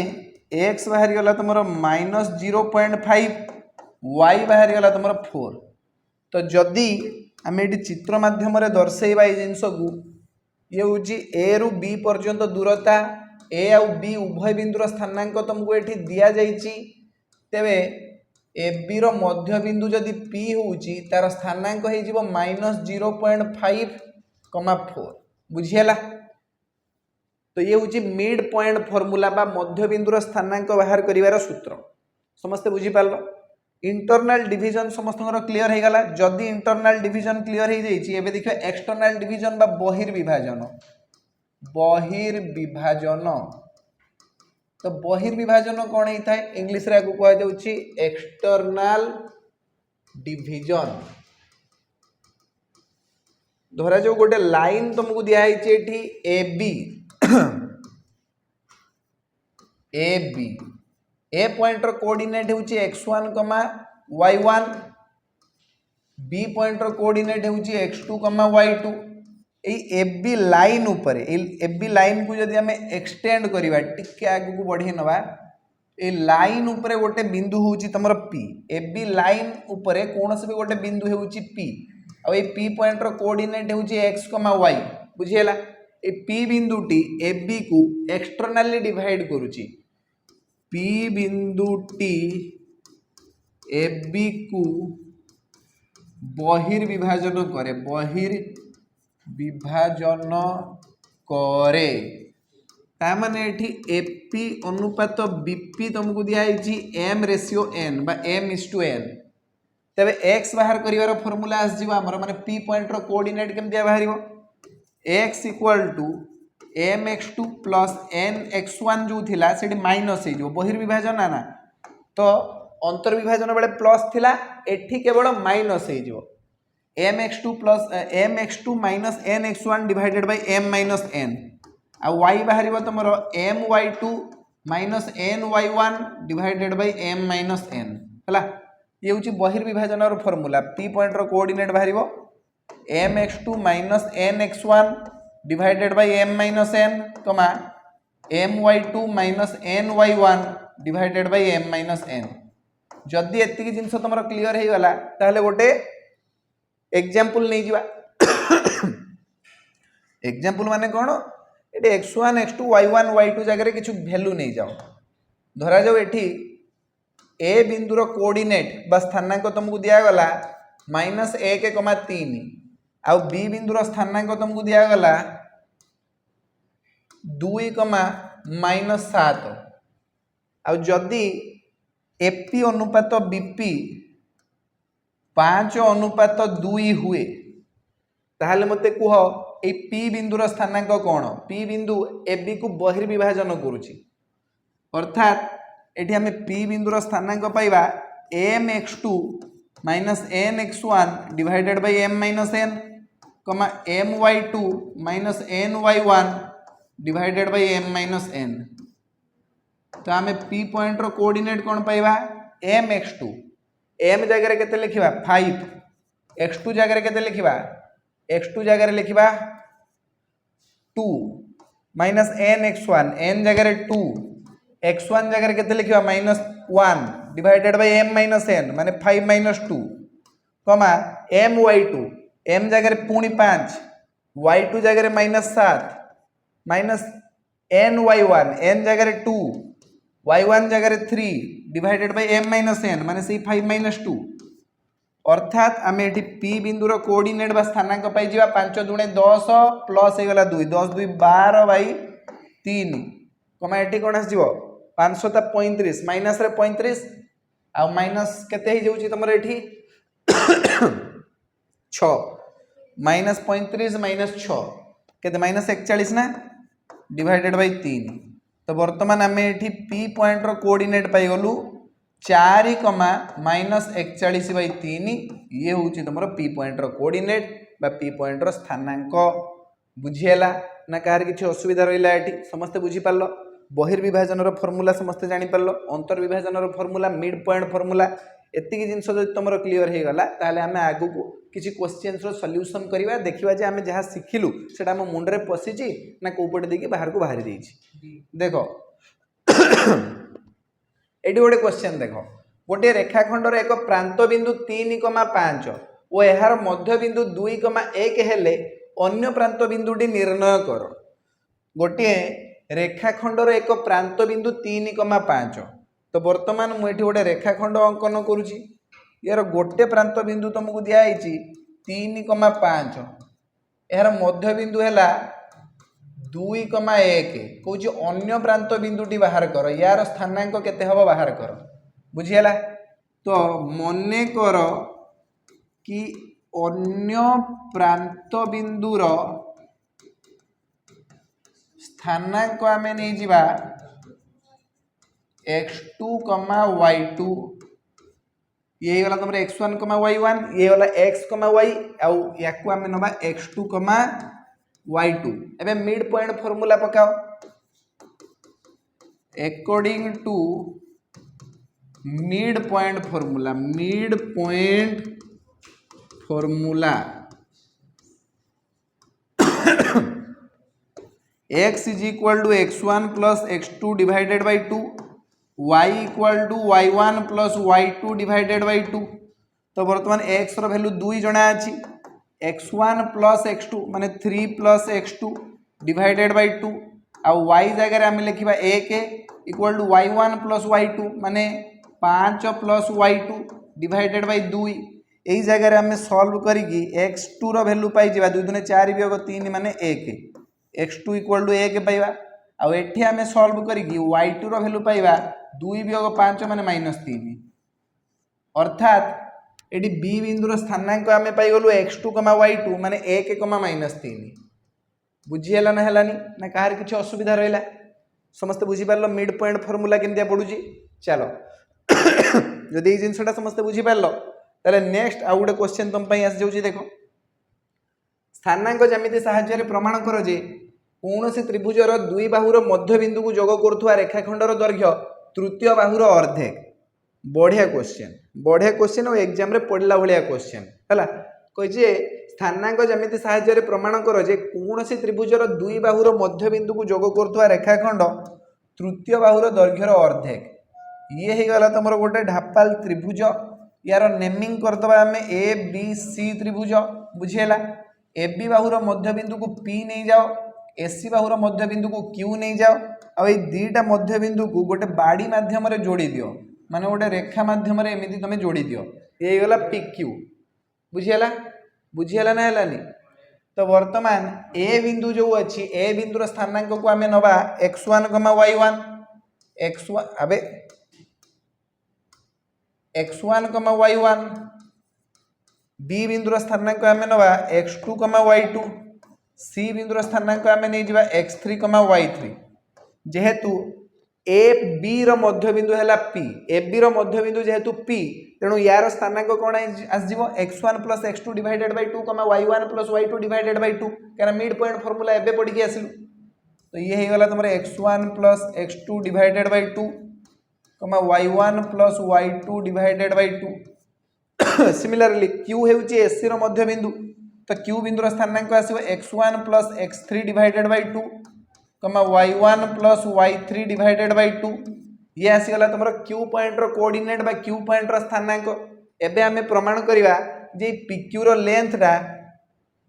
Speaker 1: x बाहर गला तुम -0.5 y बाहर गला तुम 4 तो जदि आम ये चित्र माध्यम दर्शेबा ये जिनस को ये हूँ ए रु बी पर्यंत दूरता ए आउ बी उभय बिंदुर स्थानांक तुमको ये दि जाइए तेरे ए बी रो मध्य बिंदु जदि पी होउची तार स्थानांक हो -0.5,4 बुझीला तो ये हूँ मिड पॉइंट फॉर्मूला बा मध्य बिंदुर स्थानांक बाहर करिवार सूत्र समस्ते बुझी पारलो इंटरनल डिवीजन समस्त क्लियर हो गला जदि इंटरनल डिवीजन क्लियर हो जाइए एबे देखिए एक्सटर्नल डिवीजन बा बहिर्विभाजन तो बहिर्विभाजन कौन होता है इंग्लिश रे कह जाउची एक्सटर्नल डिवीजन धरा जो गोटे लाइन तुमको दिखाई A B A point coordinate होउची x1, y1 B point coordinate होउची x2, y2 A B line ऊपर ए बी लाइन को जदि हमें एक्सटेंड करवा टिके आगु बढ़ी नवा ए लाइन ऊपर गोटे बिंदु होउची तमर P ए बी लाइन ऊपर कौन से भी गोटे बिंदु होउची P आ ए P पॉइंट रो कोऑर्डिनेट होउची x, y बुझिएला ए P बिंदुटी ए बी को एक्सटर्नली डिवाइड करूची P बिंदुटी ए बी को बहिर्विभाजन करे विभाजन करे तामाने एठी एपी अनुपात बीपी तुमको दिखाई m/n बा m/n तबे x बाहर करिवार फॉर्मूला आस जीवा हमर माने p पॉइंट रो कोऑर्डिनेट केम दिया बाहरिबो x equal to mx2 plus nx1 जो थिला सेठी माइनस हे जो बहिर्विभाजन ना तो अंतर्विभाजन बेले प्लस थिला एठी केवल माइनस हे जो mx2 minus nx1 divided by m minus n आ y बाहर तुम my2 minus ny1 divided by m minus n है ये हूँ बहिर्विभाजन फॉर्मूला p पॉइंट रो कोऑर्डिनेट बाहर mx2 minus nx1 divided by m minus n comma my2 minus ny1 divided by m minus n जदि एतिक जिनस तुम क्लियर हो गला ताहले गोटे एग्जाम्पल नहीं जीवा एग्जाम्पल माने कौन ये x1 x2 y1 y2 जगह किछु वैल्यू नहीं जाओ धरा जाओ एठी ए बिंदुर कोऑर्डिनेट बा स्थानांक तुमको दिया गला -1,3 आउ बी बिंदुर स्थानांक तुमको दिया गला 2,-7 आउ जदि एपी अनुपात बीपी 5:2 हुए ताहले मते कुह ए पी बिंदुर स्थानांक कौन पी बिंदु ए बी को बहिर्विभाजन करुची अर्थात एठी हमें पी बिंदुर स्थानांक पाइबा mx2 minus nx1 divided by m minus n comma my2 minus ny1 divided by m minus n तो हमें p पॉइंट रो कोऑर्डिनेट कौन पाइबा mx2 m जगह केते लिखिबा 5 x2 जगह केते लिखिबा x2 जगह लिखिबा 2 माइनस nx1 n जगह 2 x1 जगह केते लिखिबा -1 divided by m minus n माने 5 माइनस 2 कमा my2 m जगह पुणी 5 y2 जगह -7 माइनस ny1 n जगह 2 y1 जगह 3 divided by m minus n माने से 5 माइनस 2 अर्थात आम ये P बिंदुर कोऑर्डिनेट बा स्थानांक पाई जिवा 5 दूणे 10 प्लस हे गला 2 10 2 12/3 कमा एटी कोन आस जिवो 535 माइनस रे 35 आ माइनस केते ही जाउची तमर एठी 6 माइनस 35 माइनस 6 केते माइनस 41 ना डिवाइडेड बाय 3 तो वर्तमान आम ये P पॉइंट रो कोऑर्डिनेट पाई गलु 4, -41/3 ये हूँ तुम पी पॉइंट कोऑर्डिनेट बा पी पॉइंट स्थानांक बुझीगला ना कहार किसी असुविधा रहा ये समस्ते बुझीपार बहिर्विभाजन फर्मूला समस्ते जानीपार अंतर्विभाजन फर्मूला मिड पॉइंट फर्मूला एतिक जिनस जो तुम क्लीयर हो गला ताले आम आगु को किसी क्वेश्चन सॉल्यूशन करवा देखा जे आम जहाँ शिखिलु से आम मुंडे पशिची ना कौपटे देखिए बाहर को बाहरी देछि देख ये गोटे क्वेश्चन देख गोटे रेखाखंडर एक प्रांत बिंदु 3,5 और यार मध्य बिंदु 2,1 हेले अन्य प्रांत बिंदुटी निर्णय कर गोटे रेखाखंडर एक प्रांत बिंदु 3,5 तो बर्तमान मुझे गोटे रेखाखंड अंकन करुँची यार गोटे प्रांत बिंदु तुमको दिखाई 3,5 यार मध्य बिंदु है 2,1 कौच अन्य प्रांत बिंदुटी बाहर कर यार स्थानांक केते हब बाहर कर बुझीगला तो मने कर कि अन्य प्रांत बिंदुर स्थानांक आमे नहीं जिबा x2, y2 ये गला तुम x1, y1 ये गला x, y आउ याकू आमे नबा x2, y2 एबे मिड पॉइंट फार्मूला पकाओ according to mid point formula x is equal to x1 plus x2 divided by 2 y equal to y1 plus y2 divided by 2 तो बर्तमान x रो value 2 जना अछि x1 plus x2 माने 3 plus x2 divided by 2 आ y जगह आम लिखा 1 equal to y1 plus y2 माने 5 प्लस y2 डिवाइडेड बाई 2 यही जगह आम सॉल्व करी x2 रो वैल्यू पाई 2 दूने 4 वियोग 3 माने 1 x2 इक्वल टू 1 पाइबा आउ एठी आम सॉल्व करी y2 रो वैल्यू पाइबा 2 वियोग 5 माने -3 अर्थात एटी बी बिंदुर स्थानांक आम पाइगलु x2, y2 माने 1, -3 बुझीगला ना हेलानी ना कहार किसी असुविधा रहा समस्ते बुझीपार मिड पॉइंट फॉर्मूला केमती पड़ुची चलो जदि ये जिनसा समस्ते बुझीपार ताले नेक्स्ट आउ गोटे क्वेश्चन तुम आसी जाऊँ देख स्थानांक जमिति साहाय्य प्रमाण कर जे कौन सी त्रिभुजर दुई बाहुर मध्य बिंदु को जोग करुवा रेखाखंडर दैर्घ्य तृतीय बाहुर अर्धेक बढ़िया क्वेश्चन और एग्जाम रे पढ़ला भाया क्वेश्चन है कही स्थानांक जमिति साहाय्य प्रमाण कर जे कौन सी त्रिभुजर दुई बाहुर मध्य बिंदु को जोग करुवा रेखाखंड तृतीय बाहुर दैर्घ्यर अर्धेक ये ही गला तुम गोटे ढापाल त्रिभुज यार नेमिंग करदे आम ए बी सी त्रिभुज बुझीगला ए बी बाहुर मध्य बिंदु को पी नहीं जाओ एसी बाहुर मध्य बिंदु को क्यू नहीं जाओ आ दीटा मध्य बिंदु को गोटे बाड़ी माध्यम जोड़ी दियो माने गोटे रेखा माध्यम एमती तुम जोड़ी दियो ये गला पी क्यू बुझीगला ना हेलानी तो वर्तमान ए बिंदु जो अच्छी ए बिंदुर स्थानांक को आम नवा x1, y1 x1 अबे x1, y1 बी बिंदुर स्थानांक आम नवा x2, y2 सी बिंदुर स्थानांक आम नहीं जावा x3, y3 जेहेतु ए बी रो मध्य बिंदु है पी ए बी रो मध्य बिंदु जेहेतु पी तेणु यार स्थानांक कौन आसजिव x1 plus x2 divided by 2, y1 plus y2 divided by 2 क्या मिड पॉइंट फॉर्मूला एबे पढ़ी आसिलु तो ये हो गला तुम x1 plus x2 divided by 2, y1 plus y2 divided by 2 similarly q हेउची एसी रो मध्य बिंदु तो q बिंदुर स्थानांक आसिव x1 plus x3 divided by 2, y1 plus y3 divided by 2 ये आसीगला तुम क्यू पॉइंट रो कोऑर्डिनेट बा क्यू पॉइंट रो स्थानांक एबे आमे प्रमाण करिवा जे PQ रो लेंथ रा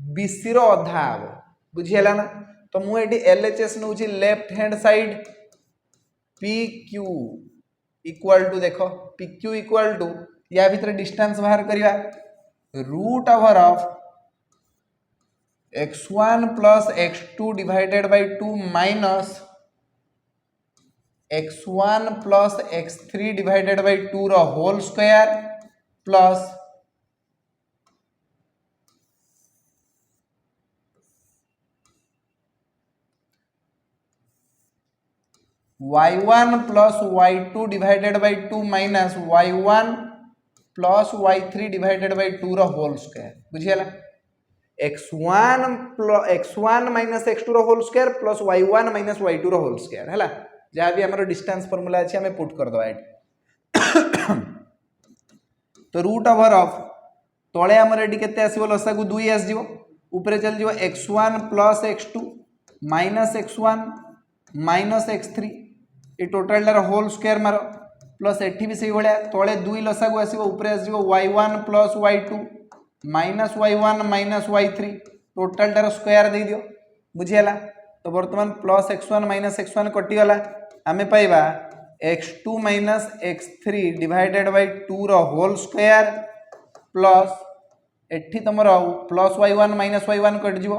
Speaker 1: BC रो अधा आबो बुझियला ना तो मु एटी LHS नउची left hand side PQ equal to देखो PQ इक्वल टू या भीतर डिस्टेंस बाहर करिवा root over of x1 plus x2 divided by 2 minus x1 plus x3 divided by 2 रो whole square plus y1 plus y2 divided by 2 minus y1 plus y3 divided by 2 रो whole square बुझियला x1 minus x2 रो whole square plus y1 minus y2 रो whole square हैला जहाँ भी हमर distance formula अछि हमें पुट कर दवा एटी तो रूट ओवर ऑफ तळे हमर एटी केते आसीबो लसागु 2 आस जिवो ऊपर चल जिवो x1 plus x2 minus x1 minus x3 ए टोटल डार होल स्क्वायर मारो प्लस एठी भी सही भलिया तळे 2 लसागु आसीबो ऊपर आस जिवो y1 plus y2 minus y1 minus y3 total डार स्क्वायर दे दियो बुझियला तो वर्तमान प्लस x1 माइनस x1 कटि गला आमे पाइबा x2 minus x3 divided by 2 रो होल स्क्वायर प्लस एठी तमरो plus y1 minus y1 cut जिवो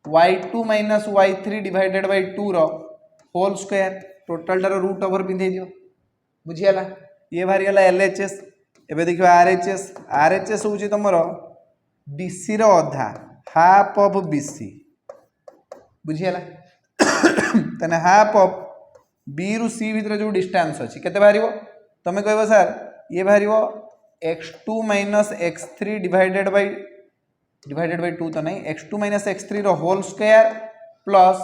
Speaker 1: y2 minus y3 divided by 2 रो होल स्क्वायर टोटल डार रूट ओवर पिंधे दियो बुझियला ये बाहरी गला LHS एबे देखियो RHS होची तमरो BC रो अधा हाफ ऑफ BC बुझियला तने हाफ ऑफ B रु C भितर जो डिस्टेंस अछि केते बाहरिबो तमे कहबो सर ये बाहरिबो x2 minus x3 divided by 2 तो नहीं x2 माइनस x3 रो whole square plus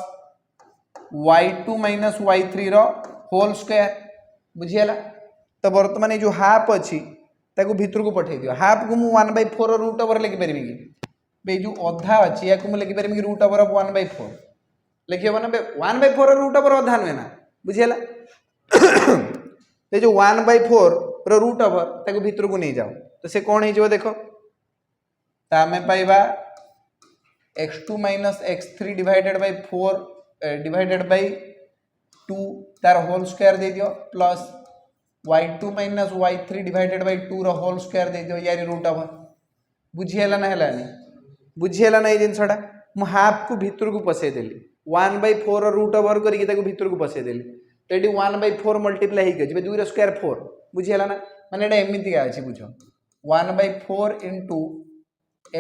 Speaker 1: y2 minus y3 रो होल स्क्वायर बुझियला तो वर्तमान जो हाफ अछि ताको भितर को पठै दियो हाफ को मु 1/4 रूट ओवर लिखि परबी कि बे जो अधा अछि या को मु लिखि परबी कि रूट ओवर ऑफ 1/4 लिखियो ना बे 1/4 रूट ओवर अधा न ना बुझियला ये जो 1/4 रो रूट ओवर ताको भितर को नहीं जाओ तो से कोन हे जो देखो ता हमें पाइबा x2 minus x3 divided by 4 divided by 2 तार होल स्क्वायर दे दियो plus y2 minus y3 divided by 2 रो होल स्क्वायर दे दियो यारी रूट ओवर बुझियला ना हलानी बुझियला ना ए जिनसडा मु हाफ को भितर को पसे देली 1/4 रो रूट ओवर करी ताको भितर को पसे देली तो एटी 1/4 मल्टीप्लाई हे के 2 रो स्क्वायर 4 बुझियला ना माने एटा एमिति का अछि बुझो 1/4 इनटू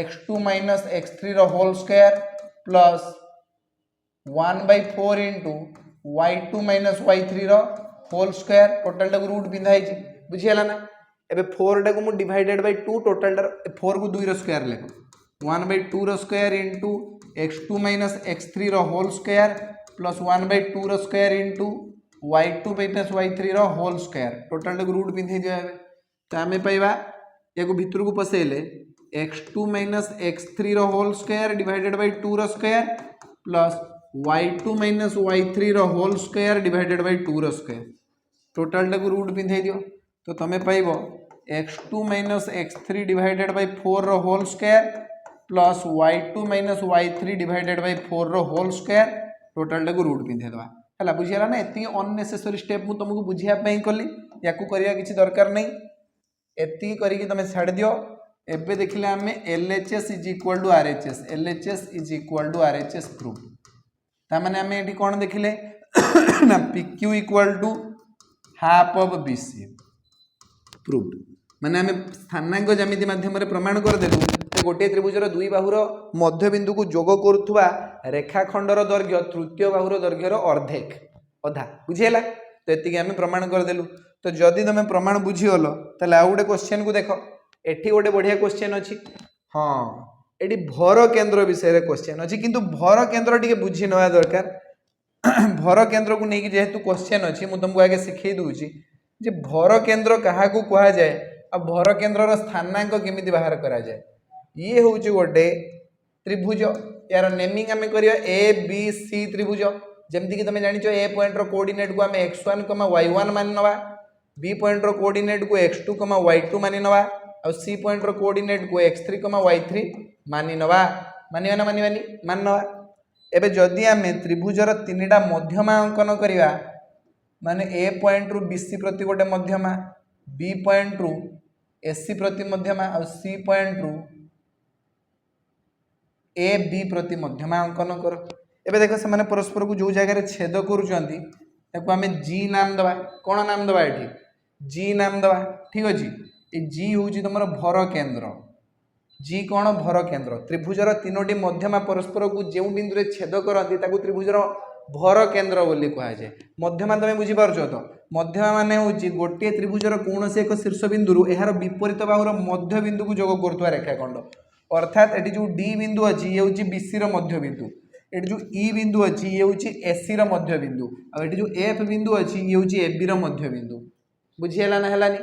Speaker 1: x2 माइनस x3 रो whole square plus 1/4 into y2 minus y3 रो होल स्क्वायर टोटल टाको रूट बिंधा है बुझियला ना एबे 4 टाको मु डिवाइडेड बाय 2 टोटल 4 को 2 रो स्क्वायर लेखो 1/2 रो square into x2 minus x3 रो होल स्क्वायर प्लस 1/2 रो square into y2 minus y3 रो होल स्क्वायर टोटल टाको रूट बिंधे दियो एबे त हमें पाइबा याको भितर को पसेले x2 माइनस x3 रो होल स्क्वायर डिवाइडेड बाय 2 रो square plus y2 minus y3 रो होल स्क्वायर डिवाइडेड बाय 2 रो स्क्वायर टोटल टाको रूट बिंधे दियो तो तमे पाइबो x2 minus x3 divided by 4 रो whole square plus y2 minus y3 divided by 4 रो होल स्क्वायर टोटल टाको रूट बिंधे दवा हला बुझियला ना एती अननेसेसरी स्टेप मु तुमको बुझिया पई कली याकू करिया किछि दरकार नहीं एती करी कि तमे छाड़ दियो एबे देखिले हमें LHS is equal to RHS is equal to RHS proof ता माने हमें एटी कोन देखिले ना PQ equal to half of BC proof माने हमें स्थानांक ज्यामिति माध्यम रे प्रमाण कर देलु गोटे त्रिभुजर दुई बाहुर मध्य बिंदु को जोग करुवा रेखाखंडर दैर्घ्य तृतीय बाहुर दैर्घ्यर अर्धेक अधा बुझीगला तो ये आम प्रमाण करदेलु तो जदि तुम प्रमाण बुझीगल ताले आउ गोटे क्वेश्चन को देख एठी गोटे बढ़िया क्वेश्चन अच्छी हाँ ये भर केन्द्र विषय क्वेश्चन अच्छी किंतु भर केन्द्र टी बुझी ना दरकार भर केन्द्र को लेकिन जेहेतु क्वेश्चन अच्छी मुझे तुमको आगे शिखई दूसरी जे भर केन्द्र क्या कह जाए आ भर केन्द्र स्थानांक केमी बाहर करा जाए ये हूँ गोटे त्रिभुज यार नेमिंग आम कर ABC त्रिभुज जमती कि तुम जान ए पॉइंट कोऑर्डिनेट को आम x1, y1 मानि नवा B पॉइंट कोऑर्डिनेट को x2, y2 मानि नवा और C पॉइंट कोऑर्डिनेट को x3, y3 मानि नवा मानिबा ना मानिबानी मान नवा एबे जदि आम त्रिभुजर तीनटा मध्यमा अंकन करिवा माने ए पॉइंट रु BC प्रति गोटे मध्यमा B पॉइंट रु AC प्रति मध्यमा और C पॉइंट रु AB प्रति मध्यमा अंकन कर एबे देखो से माने परस्पर को जो जगह छेद करूचंती ताको आमे G नाम दबा कोन नाम दबा एठी G नाम दबा ठीक अछि ए G होची तमरो भर केंद्र G कोन भर केंद्र त्रिभुजर तीनोटी मध्यमा परस्पर को जेउ बिंदु रे छेद करंती ताको त्रिभुजर भर केन्द्र बोली कहुए मध्यमा तुम बुझीपार तो मध्यमा मान हूँ गोटे त्रिभुजर कौन से एक शीर्ष बिंदु यार विपरीत बाहुर मध्य बिंदु को जोग करुवा रेखाखंड अर्थात ये जो डी बिंदु अच्छी ये हूँ बीसी मध्य बिंदु ये जो ई बिंदु अच्छी ये हूँ एसी मध्य बिंदु और ये जो एफ बिंदु अच्छी ये हूँ एबी मध्य बिंदु बुझीगला ना है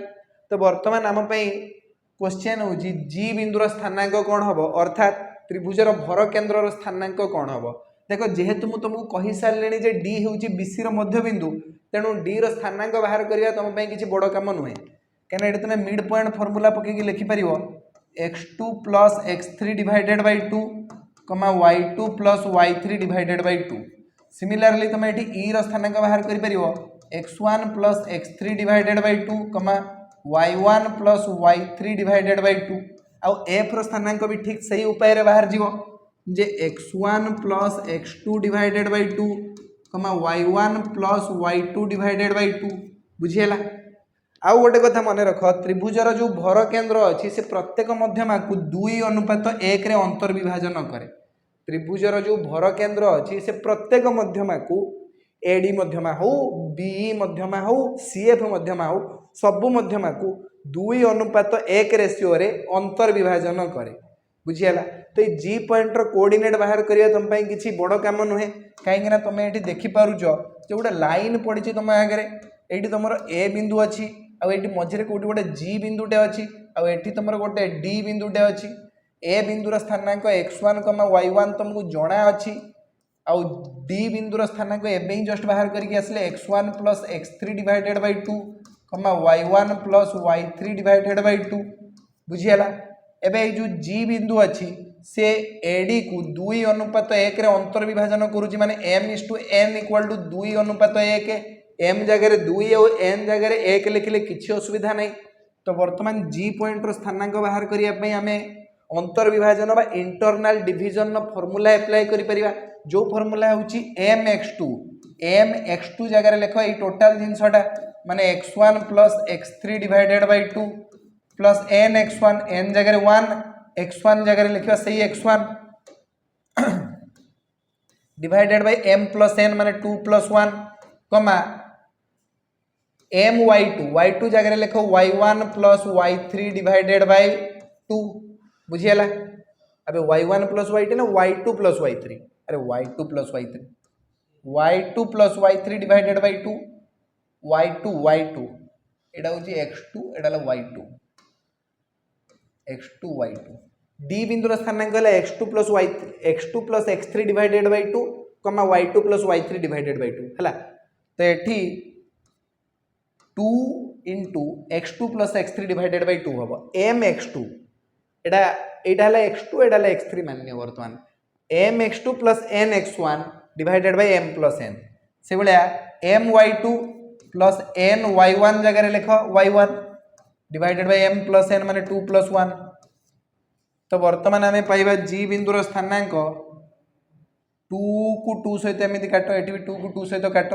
Speaker 1: तो बर्तमान आम क्वेश्चन हूँ जी बिंदुर स्थानांक कौन हम अर्थात त्रिभुजर भर केन्द्र स्थानांक कौन हम देख जेहेतु मुझे तुमको कही सारे जे डी हूँ बीसी मध्य बिंदु तेणु डी स्थानांक बाहर करवा तुम किसी बड़ कम नुहे कहीं तुम मिड पॉइंट फर्मूला पकईकि लिखिपर x2 plus x3 divided by 2 y2 plus y3 divided by 2 similarly तुम ये ई स्थानांक बाहर कर x1 plus x3 divided by 2 y1 plus y3 divided by 2 आउ एफ स्थानांक भी ठीक सही उपाय बाहर जीव जे x1 plus x2 divided by 2 y1 plus y2 divided by 2 बुझीगला। आउ गोटे कथा मन रख त्रिभुजर जो भर केन्द्र अच्छी से प्रत्येक मध्यमा को 2:1 अंतर्विभाजन करे त्रिभुजर जो भर केन्द्र अच्छी से प्रत्येक मध्यमा को एडी मध्यमा हो बीई मध्यमा हो सीएफ मध्यमा हो सबु मध्यमा को 2:1 रेशियो रे अंतर्विभाजन करे बुझीगला। तो ये जी पॉइंटर कोऑर्डिनेट बाहर करिया तुम पई किछि बड़ काम नुहे कहीं तुम ये देखिपारुच जो गोटे लाइन पड़ी तुम आगे ये तुम ए बिंदु अच्छी आउट मझे कौटी गोटे जी बिंदुटे अच्छी आउट तुम गोटे डी बिंदुटे अच्छी ए बिंदुर स्थानांक x1 y1 तुमको जना अच्छी आउ डी बिंदुर स्थानांक एवं जस्ट बाहर करके आसले x1 plus x3 divided by 2 y1 plus y3 divided by 2 बुझीगला। एबे जो जी बिंदु अच्छी से एडी को 2:1 अंतर्विभाजन करुच्ची माने m/n = 2:1 एम जगह 2 और एन जगह 1 लिखिले किसी असुविधा नहीं। तो वर्तमान जी पॉइंटर स्थानांक बाहर करने आम अंतर्विभाजन बा इंटरनल डिविजन फॉर्मूला अप्लाई करिपरिबा जो फॉर्मूला होची mx2 जगह लिख ये टोटाल जिनसटा माने x1 plus x3 divided by 2 plus nx1 n जगह 1 x1 जगह लिखा सही x1 divided by m plus n माने 2 प्लस 1 कमा y2 जगह लिख y1 plus y3 divided by 2 बुझीगला। अबे y1 प्लस y2 ना y2 प्लस y3 अरे y2 plus y3 divided by 2 y2 एटा होची x2 एटा y2 डी बिंदुर स्थानांक है x2 plus x3 divided by 2 y2 plus y3 divided by 2 है तो ये 2 into x2 plus x3 divided by 2 हम mx2 एटा x2 एटा x3 मान्य वर्तमान mx2 plus nx1 divided by m plus n से भाया my2 plus ny1 जगह लिख y1 divided by m plus n माने 2 प्लस 1। तो वर्तमान आम पाइबा जी बिंदुर स्थानांक 2 को 2 सहित एमती काट ये भी 2 को 2 सहित काट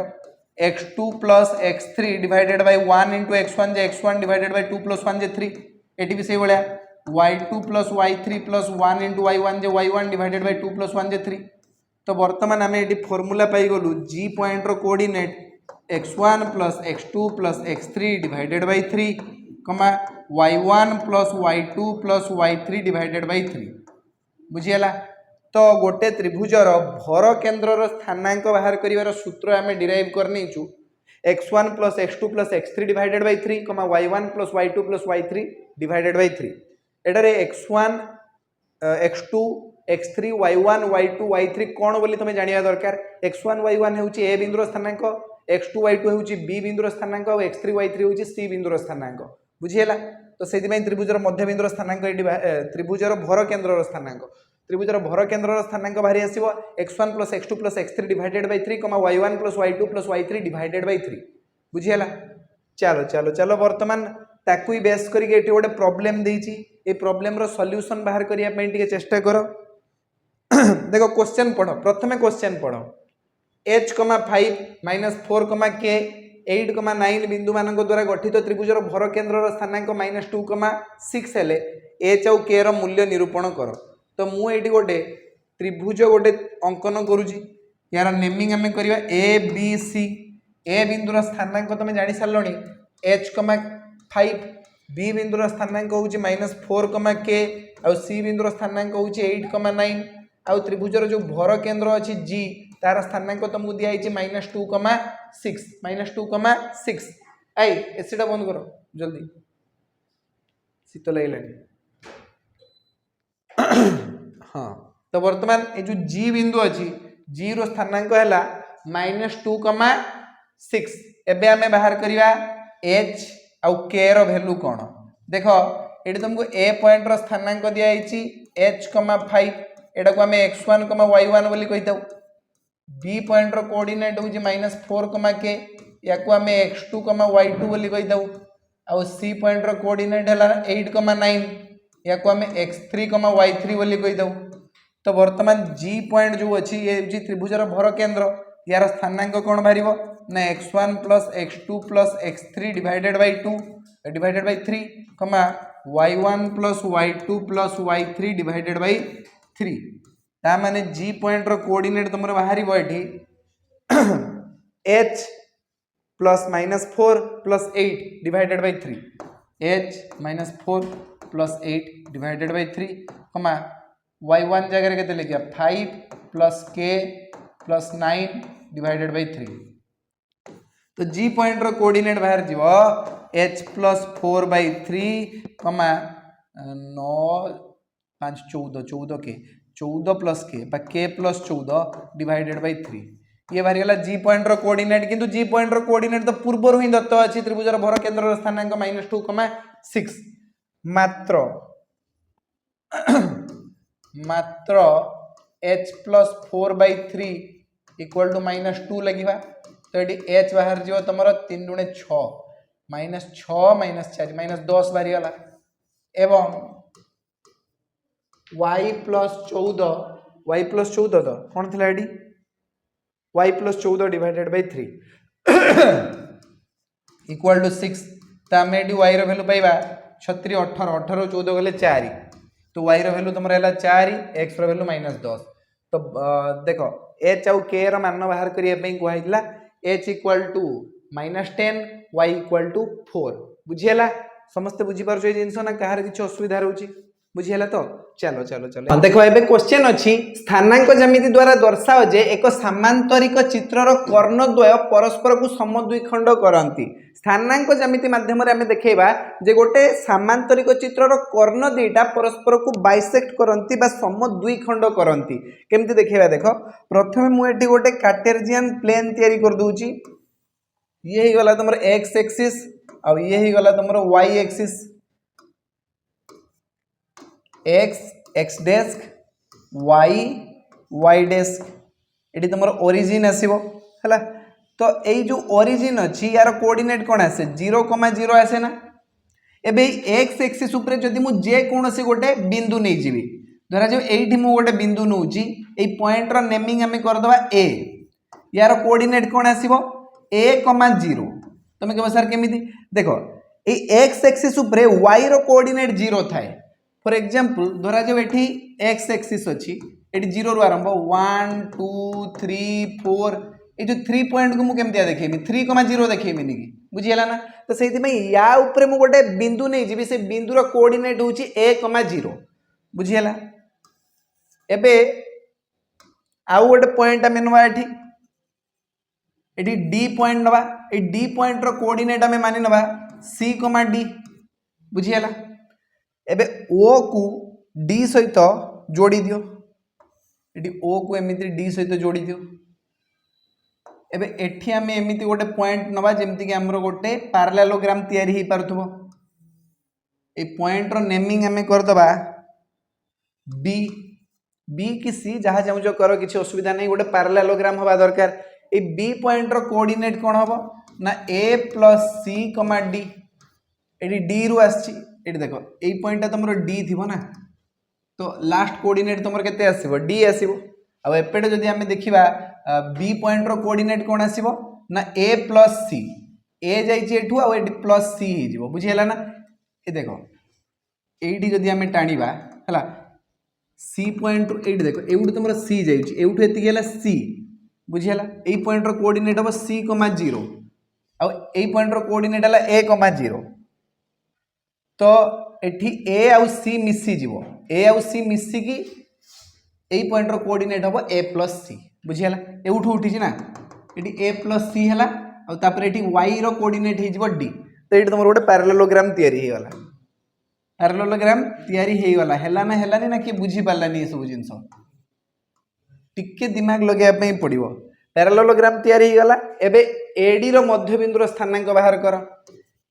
Speaker 1: x2 plus x3 divided by 1 into x1 जे x1 डिवाइडेड बाय 2 प्लस 1 जे 3 ये भी से भाया y2 plus y3 plus 1 into y1 जे y1 डिवाइडेड बाय 2 प्लस 1 जे 3। तो वर्तमान आम ये फॉर्मूला पाईगलु जी पॉइंटर coordinate x1 plus x2 plus x3 divided by 3 y1 plus y2 plus y3 divided by 3 बुझीगला। तो गोटे त्रिभुजर भर केन्द्र स्थानांक बाहर कर सूत्र आम डिराइव करनी x1 plus x2 plus x3 divided by 3 y1 plus y2 plus y3 divided by 3 एटारे x1 x2 x3 y1 y2 y3 कौन बोली तुम्हें जानिया दरकार x1 y1 होची a बिंदुर स्थानांक x2 y2 होची b बिंदुर स्थानांक और x3 y3 होची c बिंदुर स्थानांक बुझीगला। तो से त्रिभुजर मध्य बिंदुर स्थानांक त्रिभुजर भर केन्द्र स्थानांक त्रिभुजर भर केन्द्र स्थानांक बाहरी आसिबो x1 plus x2 plus x3 divided by 3 y1 plus y2 plus y3 divided by 3 बुझीगला। चलो चलो चलो वर्तमान ताकू बेस करके एटी गोटे प्रॉब्लम देइछि ए प्रॉब्लम रो सॉल्यूशन बाहर करिया पई टिके चेष्टा करो। देखो क्वेश्चन पढ़ो प्रथमे क्वेश्चन पढ़ो h 5 4 k 8 9 बिंदु मान द्वारा गठित त्रिभुजर भर केन्द्र स्थानांक -2 6 हेले h और k रो मूल्य निरूपण करो। तो मुझे गोटे त्रिभुज गोटे अंकन करुँची यार नेमिंग आम करवा ए बी सी ए बिंदुर स्थानांक तुम जानी सारे h,5 बी बिंदुर स्थानांक हूँ -4, k आउ सी बिंदुर स्थानांक हूँ 8,9 आउ त्रिभुजर जो भर केन्द्र अच्छी G तार स्थानांक तुमको दिखाई -2,6 आई एसीटा बंद करो जल्दी शीत लगे हाँ तो वर्तमान ये जो G बिंदु अच्छी G रो स्थानांक है -2,6 एबे आमे बाहर करिया H आउ K रो वैल्यू कौन देखो ये तुमको A पॉइंट रो स्थानांक दिया h,5 एटा को आमे x1, y1 बोली कहिताउ B पॉइंट रो कोऑर्डिनेट होची -4, k या को आमे x2, y2 बोली कहिताउ आउ C पॉइंट रो कोऑर्डिनेट हला 8,9 या को आमे x3, y3 बोली कहिताउ तो वर्तमान G पॉइंट जो अच्छी ये जी त्रिभुजर भर केंद्र यार स्थानांक कौन बाहरिबो ना x1 + x2 + x3 divided by 2 divided by 3, y1 + y2 + y3 divided by 3 ता माने G पॉइंट रो कोऑर्डिनेट तुमरो बाहरिबो एठी h +-4 + 8 divided by 3 h -4 + 8 divided by 3, y1 जगह के लिखिया 5 + k + 9 डिवाइडेड बाय 3 तो G पॉइंट रो कोऑर्डिनेट बाहर जीवो h + 4/3, 9 5 14 14 k 14 + k k + 14 divided by 3 ये बाहरी गला G पॉइंट रो कोऑर्डिनेट किंतु G पॉइंट रो कोऑर्डिनेट तो पूर्व ही दत्त अछि त्रिभुजर भर केंद्र स्थानांक -2,6 मात्र मात्र h + 4/3 = -2 लगिबा तो ये h बाहर जीव तुम 3 × 6 -6 - 4 -10 बाहरी गला एवं y + 14 तो कौन थिला एडी y + 14 डिवाइडेड बाय 3 = 6 तो आम ये y रो वैल्यू पाइबा 36 18 18 14 गले 4 तो y रो वैल्यू तुमरा हला 4 x रो वैल्यू -10 तो देखो h आउ k रो मान बाहर करिया पई को आइतला h = -10 y = 4 बुझियला समस्त बुझी पारछो ए जिंस ना कहार किछ असुविधा रहउची बुझियला तो चलो चलो चलो देखो एबे क्वेश्चन अछि स्थानांक ज्यामिति द्वारा दर्शाओ जे एक समांतरिक चित्रर कर्णद्वय परस्पर को समद्विखंड करंती स्थानांक ज्यामिति माध्यम रे हमें देखेबा जे गोटे समांतरिक चित्रर कर्ण दुईटा परस्पर को बाइसेक्ट करंती बा समद्विखंड करंती केमति देखेबा देखो प्रथमे मु एठी गोटे कार्टेशियन प्लेन तयारी कर दूची ये ही गला तुमर x एक्सिस आ ये ही गला तुमर y axis x desk y desk ये तुम ओरिजिन आसो है तो यही जो ओरिजिन अच्छी यार कोऑर्डिनेट कौन आसे 0,0 आसे ना एबे x एक्सिस उपरे जदि मु जे कोनोसी गोटे बिंदु नहीं जीवी धरा जो एठी मु गोटे बिंदु नउची ए पॉइंट रो नेमिंग हमें कर दबा a यार कोऑर्डिनेट कौन आसीबो a, 0 तुम कहबो सर केमिति देखो ए x एक्सिस उपरे y रो कोऑर्डिनेट 0 थाए फॉर एग्जांपल धरा जो एठी x एक्सिस अछि एठी 0 रु आरंभ 1 2 3 4 ए जो 3 पॉइंट को मु केमतिया देखेमी 3,0 देखेमी नि बुझियला ना तो सेति में या ऊपर मु गोटे बिंदु नै जिबि से बिंदु रो कोऑर्डिनेट होची a,0 बुझियला एबे आउ गोटे पॉइंट हमें नवा एठी d पॉइंट नवा ए d पॉइंट रो कोऑर्डिनेट हमें मानि नवा c, d बुझियला एबे o को d सहित जोड़ी दियो एठी o को एमिति d सहित जोड़ी दियो एबे एठी हमें एमिति गोटे पॉइंट नवा जेमति कि हमरो गोटे पैरेललोग्राम तयारी ही परथबो ए पॉइंट रो नेमिंग हमें कर दबा b b कि c जहा जाउ जो करो किछि असुविधा नहीं गोटे पैरेललोग्राम होबा दरकार ए b पॉइंट रो कोऑर्डिनेट कोन होबो ना a + c, d एठी d रु आछि एठी देखो ए पॉइंट तुमरो d थिबो ना तो लास्ट कोऑर्डिनेट तुमरो केते आसीबो d आसीबो अब एपेटे जदि हमें देखिबा b पॉइंट रो कोऑर्डिनेट कोन आसीबो ना a + c a जाइछि एठु आ एठी + c हि जिवो बुझियला ना ए देखो एठी जदि हमें टाणीबा हला c पॉइंट एठी देखो एउठ तुमरो c जाइछि एउठ एति गेला c बुझीगला एई पॉइंट रो कोऑर्डिनेट हम c, 0 आ एई पॉइंट रो कोऑर्डिनेट हला a, 0 तो एठी a आ c मिसी जीवो a आ c मिसी की एई पॉइंट रो कोऑर्डिनेट हम a + c बुझीगला एउठू उठी ना एठी a + c हला आ तापर एठी y रो कोऑर्डिनेट हे जीवो d तो एठी तमरो गोटे पैरेललोग्राम तयारी हे गला पैरेललोग्राम तयारी हे गला हैला ना कि बुझी पालानी सब जिंस टिके दिमाग लगे पे पड़ो पैरेललोग्राम तैयारी हो गला एबे एडी रो मध्यबिंदुर स्थानांक बाहर कर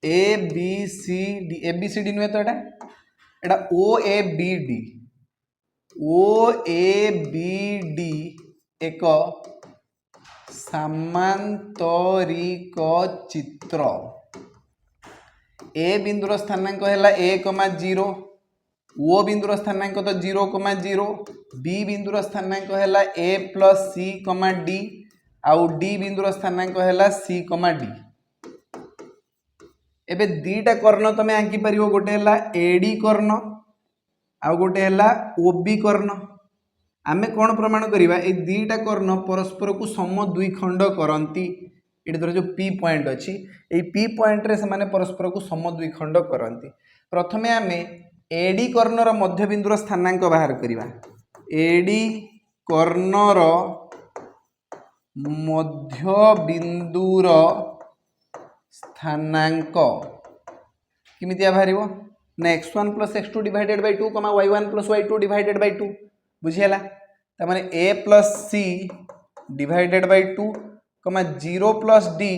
Speaker 1: A B C D A B C D नुहे तो एटा ओ ए बी डी एक सामांतरिक चित्र ए बिंदुर स्थानांक है a, 0 ओ बिंदुर स्थानांक तो 0, 0 बी बिंदुर स्थानांक है a + c, d आउ डी बिंदुर स्थानांक है c, d एबे दीटा कर्ण तमे आंकी परिवो गोटे है एडी कर्ण आउ गोटे है ओबी कर्ण आमे कौन प्रमाण करिवा ए दीटा कर्ण परस्पर को सम द्विखंड करंती ये धर जो पी पॉइंट अच्छी ये पी पॉइंट रे से माने परस्पर को सम द्विखंड करंती प्रथमे आमे एडी कर्णर मध्यबिंदुर स्थानांक बाहर करिवा एडी कर्णर मध्यबिंदुर स्थानांक किमितिया बाहरिबो ना x1 + x2 divided by 2, y1 + y2 divided by 2 बुझियला त माने a + c divided by 2, 0 + d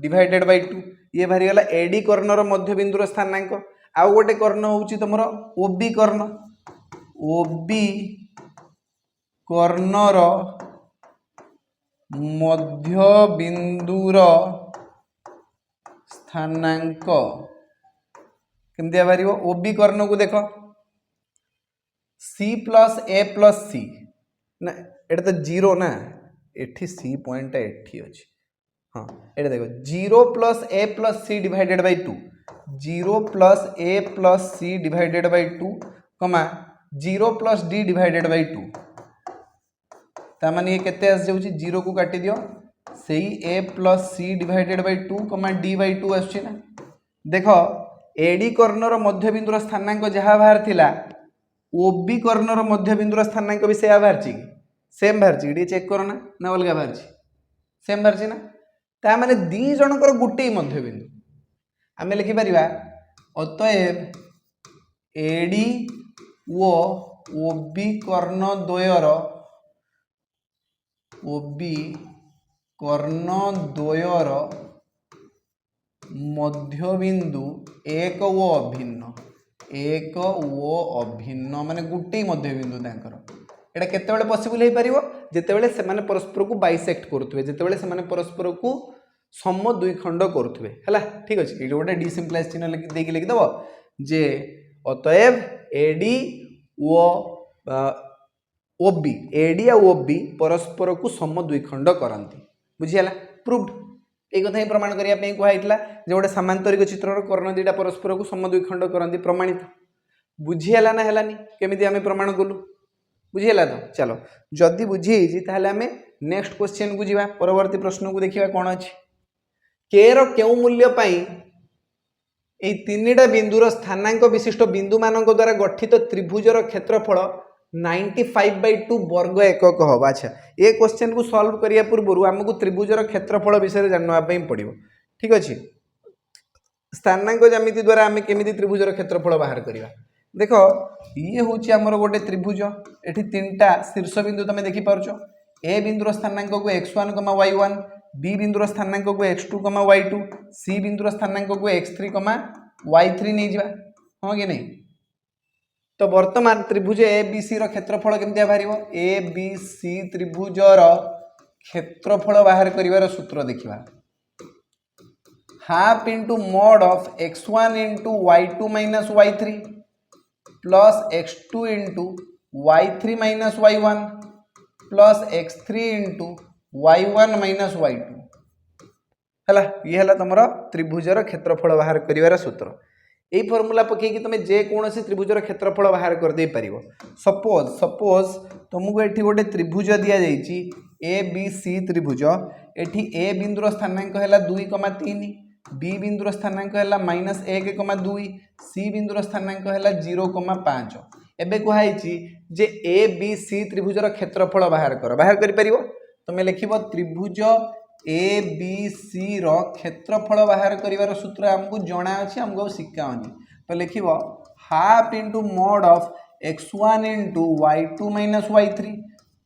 Speaker 1: divided by 2 ये बाहरी गला एडी कर्णर मध्यबिंदुर स्थानांक आउ गोटे कर्ण होउची तमरो ओबी कर्ण ओबी कर्णर मध्यबिंदुर स्थानांक केमतिया बाहरिबो ओबी कर्ण को देखो c + a + c ना एटा तो 0 ना एठी c पॉइंट एठी अछि हाँ एटा देखो 0 + a + c divided by 2 0 + a + c divided by 2, 0 + d divided by 2 ता माने ये केते आस जाउची 0 को काटी दियो सेही a + c divided by 2, d by 2 आछी ना देखो एडी कर्णर मध्यबिंदुर स्थानांक जहाँ बाहर थिला ओबी कर्णर मध्यबिंदुर स्थानांक भी से बाहर ची सेम बाहर ची चेक करो ना अलग बाहर ची सेम बाहर ची ना ता माने दी जनकर गुटे मध्यबिंदु आमे लिखि परिबा अतएव एडी ओ ओबी कर्ण द्वयर मध्यबिंदु एक ओ अभिन्न माने गुटे मध्यबिंदु तांकर एटा केतेबेले पॉसिबल हे परिबो जेतेबेले से माने परस्पर को बाइसेक्ट करथुवे जेतेबेले से माने परस्पर को सम द्विखंड करुवे है ठीक अच्छे ये गोटे डिसिम्प्लाइज चिन्ह देकी लिखिदेव जे अतएव एडी ओ ओबी एडी आ ओबी परस्पर को सम द्विखंड करती बुझीगला प्रूव्ड ये कथा ही प्रमाण करने कहला जे गोटे सामांतरिक चित्र कर्ण दीटा परस्पर को सम द्विखंड करती प्रमाणित बुझीगला ना हेलानी केमिति आमे प्रमाण कलु बुझीगला तो चलो जदि बुझी ताहले आमे नेक्स्ट क्वेश्चन को जीवा परवर्ती प्रश्न को देखिबा कोन अछि के रो केउ मूल्य पाई ए तीनटा बिंदुर स्थानांक विशिष्ट बिंदु मानक द्वारा गठित त्रिभुजर क्षेत्रफल 95/2 वर्ग एकक हम अच्छा ये क्वेश्चन को सॉल्व करिया पूर्व आमको त्रिभुजर क्षेत्रफल विषय जानवा पड़ो ठीक अच्छे स्थानांक ज्यामिति द्वारा आम केमी त्रिभुजर क्षेत्रफल बाहर करवा देखो ये हूँ आमर गोटे त्रिभुज ये तीनटा शीर्ष बिंदु तुम देखिपार ए बिंदुर स्थानांक को x1, y1 बी बिंदुर स्थानांक को x2, y2 सी बिंदुर स्थानांक को x3, y3 नहीं जा हाँ कि नहीं तो वर्तमान त्रिभुज ए बी सी क्षेत्रफल केमती बाहर ए बी सी त्रिभुजर क्षेत्रफल बाहर कर सूत्र देखा half into mod of x1 into y2 minus y3 plus x2 into y3 minus y1 plus x3 into y1 minus y2 है ये तुम त्रिभुजर क्षेत्रफल बाहर कर सूत्र यही फर्मूला पकईकि तुम जेकोसी त्रिभुजर क्षेत्रफल बाहर कर दे पारिबो। सपोज सपोज तुमको एठी गोटे त्रिभुज दिया जाइछि ए बी सी त्रिभुज। एठी ए बिंदुर स्थानांक है 2,3, बी बिंदुर स्थानांक है -1,2, सी बिंदुर स्थानांक है 0,5। एबे कहुई जे ए बी सी त्रिभुजर क्षेत्रफल बाहर कर पारिबो। तुम लिखिबो त्रिभुज ए बी सी रो क्षेत्रफल बाहर करिवार सूत्र हमको जणा अछि, हमको शिखाओनी। तो लिखिबो half into mod of x1 into y2 minus y3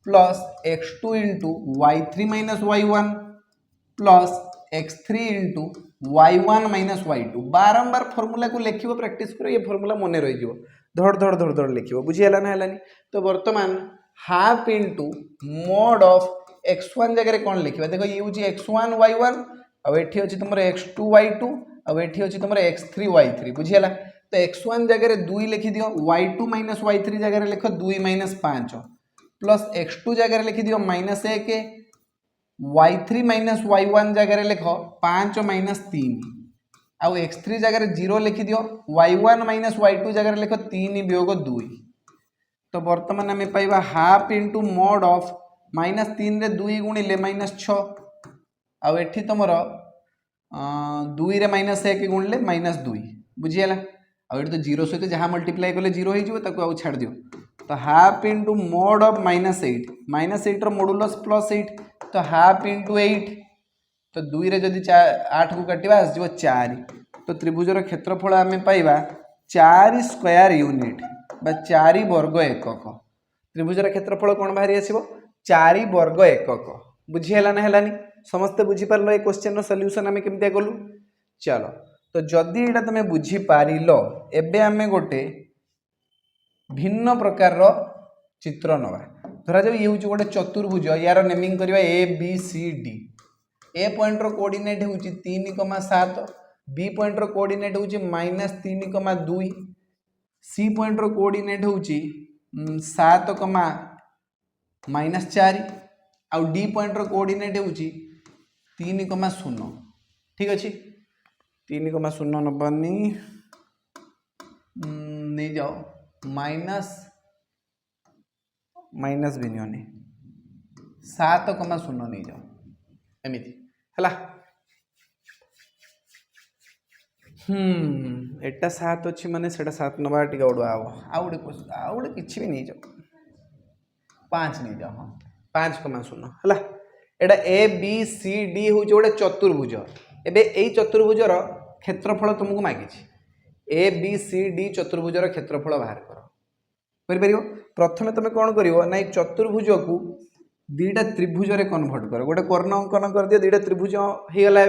Speaker 1: plus x2 into y3 minus y1 plus x3 into y1 minus y2। बारंबार फॉर्मूला को लिखिबो, प्रैक्टिस करो, ये फॉर्मूला मन रही जिवो। धड़ धड़ धड़ धड़ लिखिबो, बुझी हला ना हलानी। तो वर्तमान half into mod of x1 जगह कौन लिखा, देखो ये हूँ x1 y1 और ये अच्छी तुम x2 y2 और ये अच्छी तुम x3 y3, बुझीगला। तो x1 जगह 2 लिखि दियो, y2 माइनस y3 जगह लिख 2 माइनस 5 प्लस x2 जगह लिखि दियो -1, y3 माइनस y1 जगह लिख 5 माइनस 3 आउ x3 जगह 0 लिखि दियो, y1 माइनस y2 जगह लिख 3 वियोग 2। तो बर्तमान आम पाइबा हाफ इंटू मोड ऑफ -3 रे 2 गुणिले -6 आउ एठी तुमर 2 रे -1 गुणिले -2, बुझीगला। आउ एठी तो 0 सहित जहाँ मल्टीप्लाई कले 0 हो ताको आउ छाड़ दियो। तो हाफ इंटू मोड ऑफ -8 रो मॉडुलस +8, तो हाफ इंटू 8, तो 2 रे जदि 8 को काटिबा आस जिवो 4। तो त्रिभुजर क्षेत्रफल आम पाइबा 4 स्क्वायर यूनिट बा 4 वर्ग एकक। त्रिभुजर क्षेत्रफल कौन बाहरी आसिबो 4 वर्ग एकक। बुझीगला ना हलानी, समस्ते बुझीपार ये क्वेश्चन सॉल्यूशन आम केमती कलु। चलो तो जदि एटा तुम बुझीपार एबे आम गोटे भिन्न प्रकार चित्र नवा। धरा जाऊ ये हूँ गोटे चतुर्भुज, यार नेमिंग करवा A B C D. A point रो कोऑर्डिनेट हूँ 3,7, बी पॉइंट रो कोऑर्डिनेट हूँ -3,2, सी पॉइंट रो कोऑर्डिनेट हूँ 7, -4 आउ डी पॉइंट रो कोऑर्डिनेट हूँ 3,0। ठीक अच्छे 3,0 नबानी नहीं जाओ माइनस भी नहीं 7,0 नहीं जाओ एमती है। एटा 7 अच्छी माने सेटा 7 नबा टिका उड़वा आउ गोटे किसी भी नहीं जाओ 5 नहीं जाओ, हाँ 5,0 है। एटा ए बी सी डी हूँ गोटे चतुर्भुज। एबे यही चतुर्भुजर क्षेत्रफल तुमको मागी ए बी सी डी चतुर्भुजर क्षेत्रफल बाहर कर। प्रथम तुम कौन कर ना चतुर्भुज को 2टा त्रिभुज कन्वर्ट कर, गोटे कर्ण अंकन कर दियो, 2टा त्रिभुज होगला।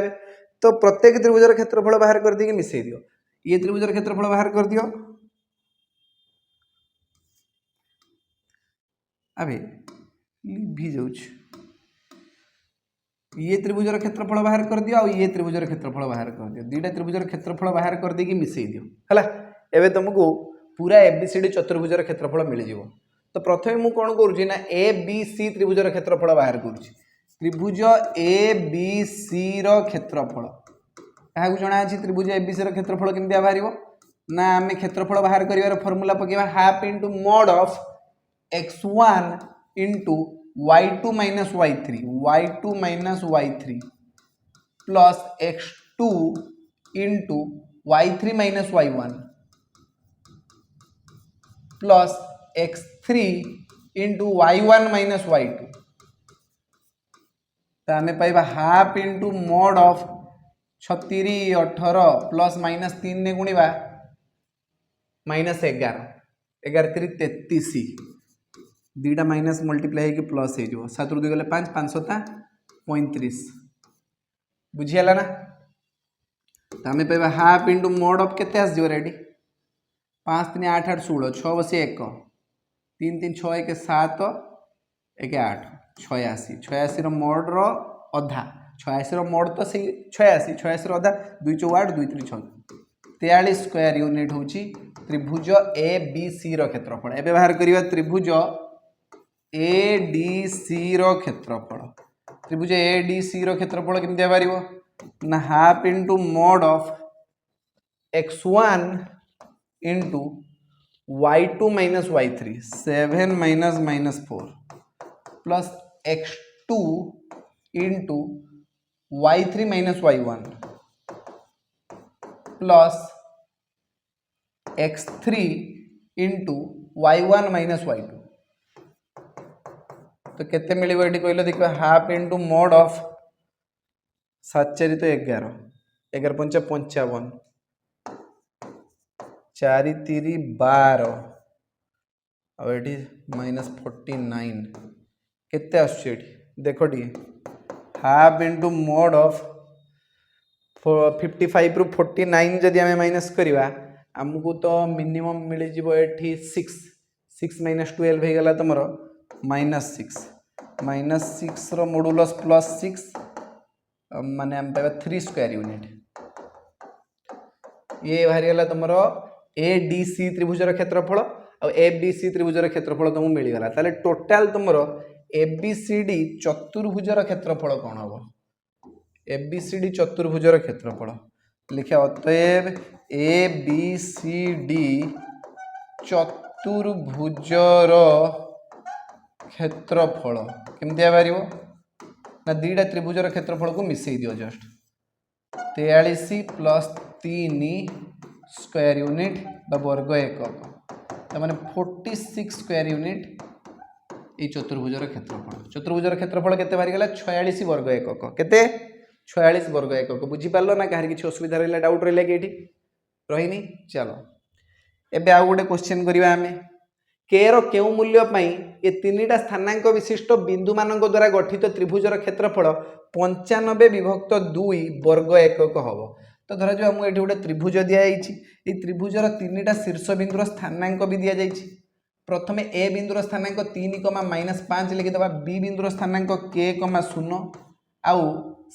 Speaker 1: तो प्रत्येक त्रिभुजर क्षेत्रफल बाहर कर दी मिसई दियो, ये त्रिभुजर क्षेत्रफल बाहर कर दियो। अभी लिभि जाऊँ, ये त्रिभुजर क्षेत्रफल बाहर कर दियो, ये त्रिभुजर क्षेत्रफल बाहर कर दियो, 2टा त्रिभुजर क्षेत्रफल बाहर कर दी मिसई दियो है। एबे तुमको पूरा एबीसीडी चतुर्भुजर क्षेत्रफल मिल जाव। तो प्रथम मुझे कौन करुँची ना ए बी सी त्रिभुजर क्षेत्रफल बाहर करुँची। त्रिभुज ए बी सी रो क्षेत्रफल क्या जना अच्छी, त्रिभुज ए बी सी रो क्षेत्रफल केमती बाहर ना आम क्षेत्रफल बाहर कर फर्मूला पकेबा half into mod of x1 into y2 minus y3 plus x2 into y3 minus y1 plus x3 into y1 minus y2। तो आम पाइबा half into mod of 36 18 plus -3 ने गुणिबा -11 11 3 33, 2टा माइनस मल्टीप्लाई होगी प्लस हो 7 रू 2 गले 5 5 7 35, बुझीगला ना। तो आम पाइबा हाफ इंटू मोड ऑफ केते आसो रेडी 5 3 8 8 16 6 बसी 1 3 3 6 1 7 1 8 86 86 मोड रो अधा 86 मोड तो से 86 अधा 2 4 8 2 3 6 43 स्क्वायर यूनिट हूँ त्रिभुज ए बी सी रो क्षेत्रफल। एबे बाहर करिवा त्रिभुज ए डी सी रो क्षेत्रफल। त्रिभुज ए डी सी रो क्षेत्रफल केमती बाहर ना half into mod of x1 into y2 minus y3 7 minus minus 4 plus x2 into y3 minus y1 plus x3 into y1 minus y2 तो केते मिलिबो एठी कहलो देखिबा हाफ इंटू मोड ऑफ 7 4 तो 11 11 पंचा 55 4 3 12 अब एठी माइनस 49 केते आछे एठी देखो T half into mod of 55 रु 49 जदि आमे माइनस करिवा हमको तो मिनिमम मिल जीवो एठी 6 माइनस 12 हे गला तमरो -6 रो मॉडुलस प्लस 6 माने हम पाइबा 3 स्क्वायर यूनिट ये बाहरी गला तमरो एडीसी त्रिभुजर क्षेत्रफल और एबीसी त्रिभुजर क्षेत्रफल तुमको मिल गला ताले टोटल तमरो एबीसीडी चतुर्भुजर क्षेत्रफल कोन हो एबीसीडी चतुर्भुजर क्षेत्रफल लिखा अतएव एबीसीडी चतुर्भुजर क्षेत्रफल केमती बाहर ना दीटा त्रिभुजर क्षेत्रफल को मिसई दियो जस्ट 43 प्लस 3 स्क्वायर यूनिट वर्ग एकक माने 46 स्क्वायर यूनिट ये चतुर्भुजर क्षेत्रफल केते बाहरी गला 46 वर्ग एकक केते 46 वर्ग एकक बुझी पारलो ना कहार किछि असुविधा रहला डाउट रहला कि एठी रहिनी चलो एबे आ गोटे क्वेश्चन करिवा हमें के रो केउ मूल्य पई ये तीनटा स्थानांक विशिष्ट बिंदु मानक द्वारा गठित त्रिभुजर क्षेत्रफल 95 विभक्त 2 वर्ग एकक हबो तो धरा जो हमको एठी गोटे त्रिभुज दिया जाइछि ए त्रिभुजर तीनटा शीर्ष बिंदुर स्थानांक भी दिया जाइछि प्रथमे ए बिंदुर स्थानांक 3, -5 लिखि दबा बी बिंदुर स्थानांक k, 0 आउ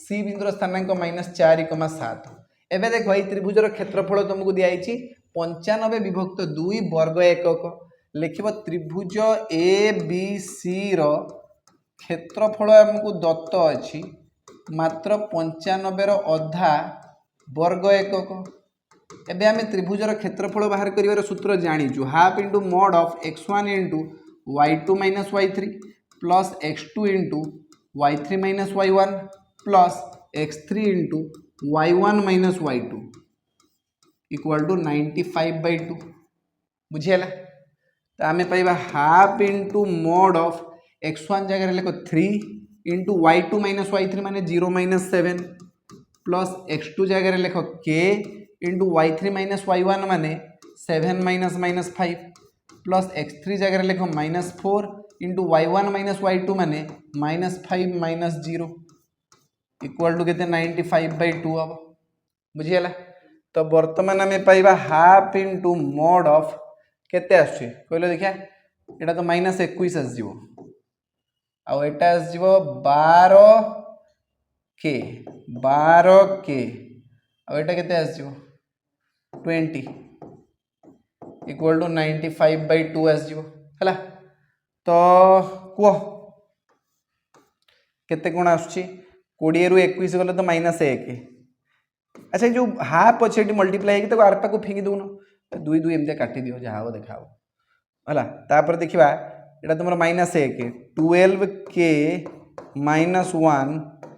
Speaker 1: सी बिंदुर स्थानांक -4, 7 एबे देखो ए त्रिभुजर क्षेत्रफल तुमको दिया जाइछि 95 विभक्त 2 वर्ग एकक लिखिबो त्रिभुज ए बी सी रो क्षेत्रफल हमको दत्त अछि मात्र 95 रो अधा वर्ग एकक एबे आमे त्रिभुजर क्षेत्रफल बाहर करिवार सूत्र जानिजु half into mod of x1 into y2 minus y3 plus x2 into y3 minus y1 plus x3 into y1 minus y2 equal to 95/2 बुझियला तो आमे पाइबा half into mod of x1 जगह लिखो 3 इंटू y2 माइनस y3 माने 0 minus 7 plus x2 जगह लिखो k into y3 minus y1 माने 7 माइनस माइनस 5 प्लस x3 जगह लिखो -4 इंटू y1 माइनस y2 माने -5 माइनस 0 इक्वल टू केते 95/2 अब बुझियला तो वर्तमान आमे पाइबा हाफ इंटू मोड ऑफ केते आछी कहलो देखिया एटा तो -21 आस जीवो आ एटा आस जीवो 12k आ एटा केते आस जीवो 20 इक्वल टू 95/2 आस जीवो हला तो को केते कोन आछी 20 रु 21 गले तो -1 अच्छा जो हाफ अच्छे मल्टीप्लाई तो आरपा को फिंगी दून 2 2 एमते काटी दियो जहा हो देखा हला तापर देखिबा एटा तुमर -1 12k - 1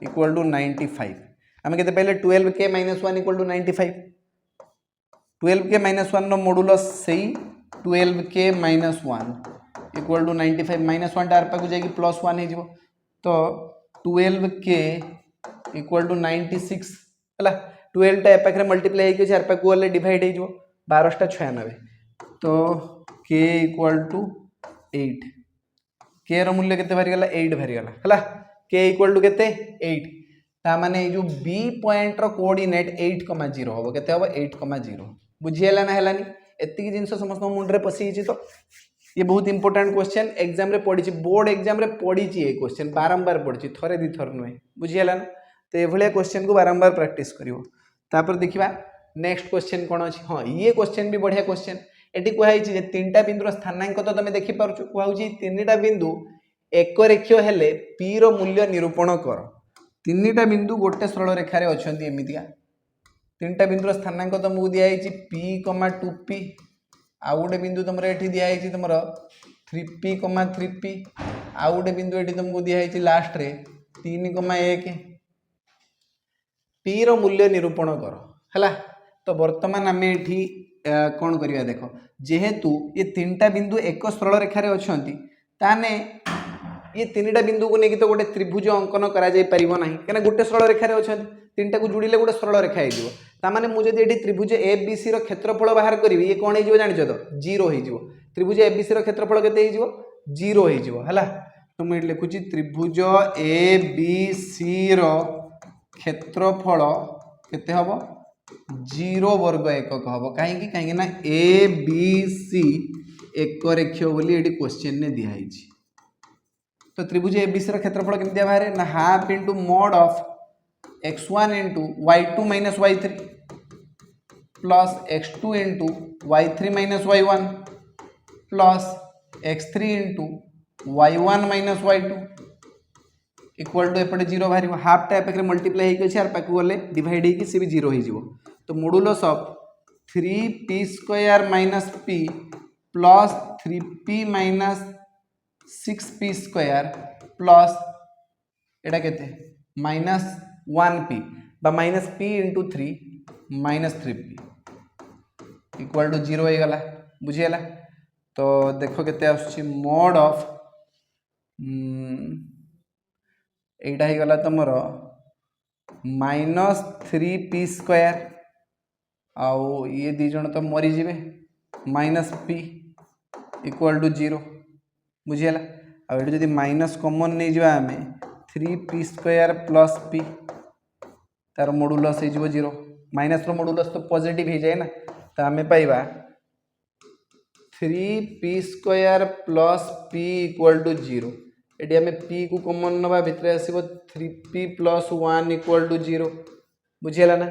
Speaker 1: इक्वल टू 95 आमे केते पहले 12k - 1 equal to 95 12k - 1 no modulus सेई 12k - 1 इक्वल टू 95 -1 आरपा को जाई +1 हे जिवो तो 12k इक्वल टू 96 हला 12 टा पाखरे मल्टीप्लाई के चार पाखु वाले डिवाइड हे जिवो 12 टा 96 तो k इक्वल टू 8 k रो मूल्य केते भारी गला 8 भारी गला हला k इक्वल टू केते 8 ता माने जो b पॉइंट रो कोऑर्डिनेट 8,0 होबो केते होबो 8,0 बुझियला ना हलानी एत्ती जिंस समस्त मुंड रे पसी छि तो ये बहुत इंपोर्टेंट क्वेश्चन एग्जाम रे पड़ी छि बोर्ड एग्जाम रे पड़ी छि ये क्वेश्चन बारंबार पड़ी छि थरे दी थर नुए बुझियला ना तो ए भलिया क्वेश्चन को बारंबार प्रैक्टिस करिवो तापर देखिबा नेक्स्ट क्वेश्चन कोन अछि हां ये क्वेश्चन भी बढ़िया क्वेश्चन एटी कहै छि जे तीनटा बिंदुर स्थानांक तो तमे देखि पारछु कहौ छि तीनटा बिंदु एक रेखीय हेले p रो मूल्य निरूपण कर तीनटा बिंदु गोटे सरल रेखा रे अछंती एमितिया तीनटा बिंदुर स्थानांक तुमको दिखाई पी कमा 2p आउ गोटे बिंदु तुम ये दिखाई तुम 3p कमा 3p आउ गोटे बिंदु ये तुमको दिखाई लास्ट रे 3 कमा 1 पी रो मूल्य निरूपण कर है। तो बर्तमान आम ये कौन करवा देख जेहेतु ये तीनटा बिंदु एक सरल रेखार अच्छा ताने ये तीनटा बिंदु को लेकिन तो गोटे त्रिभुज अंकन करा ना कहीं गोटे सरल रेखार अच्छा तीनटा को जोड़े गोटे सरल रेखा होने मुझे ये त्रिभुज ए बी सी क्षेत्रफल बाहर करी ये कौन हो जान तो 0 हो त्रिभुज ए बी सी क्षेत्रफल के 0 हो तो मुझे लिखुची त्रिभुज ए बी सी क्षेत्रफल केते हम 0 वर्ग एकक हम कहीं कहीं ए बी सी एक रेखीय बोली ये क्वेश्चन ने दिखाई। तो त्रिभुज ए बी सी क्षेत्रफल केमती बाहर ना half into mod of x1 into y2 minus y3 plus x2 into y3 minus y1 plus x3 into y1 minus y2 equal to एपटे 0 बाहर हाफ टा पाखे मल्टीप्लाई होगी यार पाक गले डिवाइड होगी सी भी 0 हो। तो modulus of 3p square minus p plus 3p minus 6p square plus एटा केते माइनस 1p बा minus p into 3 minus 3p equal to 0 हो गला बुझीगला। तो देख केते आसुची मोड ऑफ एटा ही गला तुमर माइनस 3p स्क्वायर आउ ये दी जन तो मरीजे माइनस p इक्वल टू 0 बुझीगला। आउ ये माइनस कॉमन नहीं जावा आम 3p स्क्वायर प्लस p तार मोडुलस हो 0 माइनस रो मोडुलस तो पॉजिटिव हो जाए ना तो आम पाइबा 3p square plus p equal to 0 ये आम p को कॉमन नवा भितर आसो 3p प्लस 1 इक्वल टू 0 बुझीगला ना।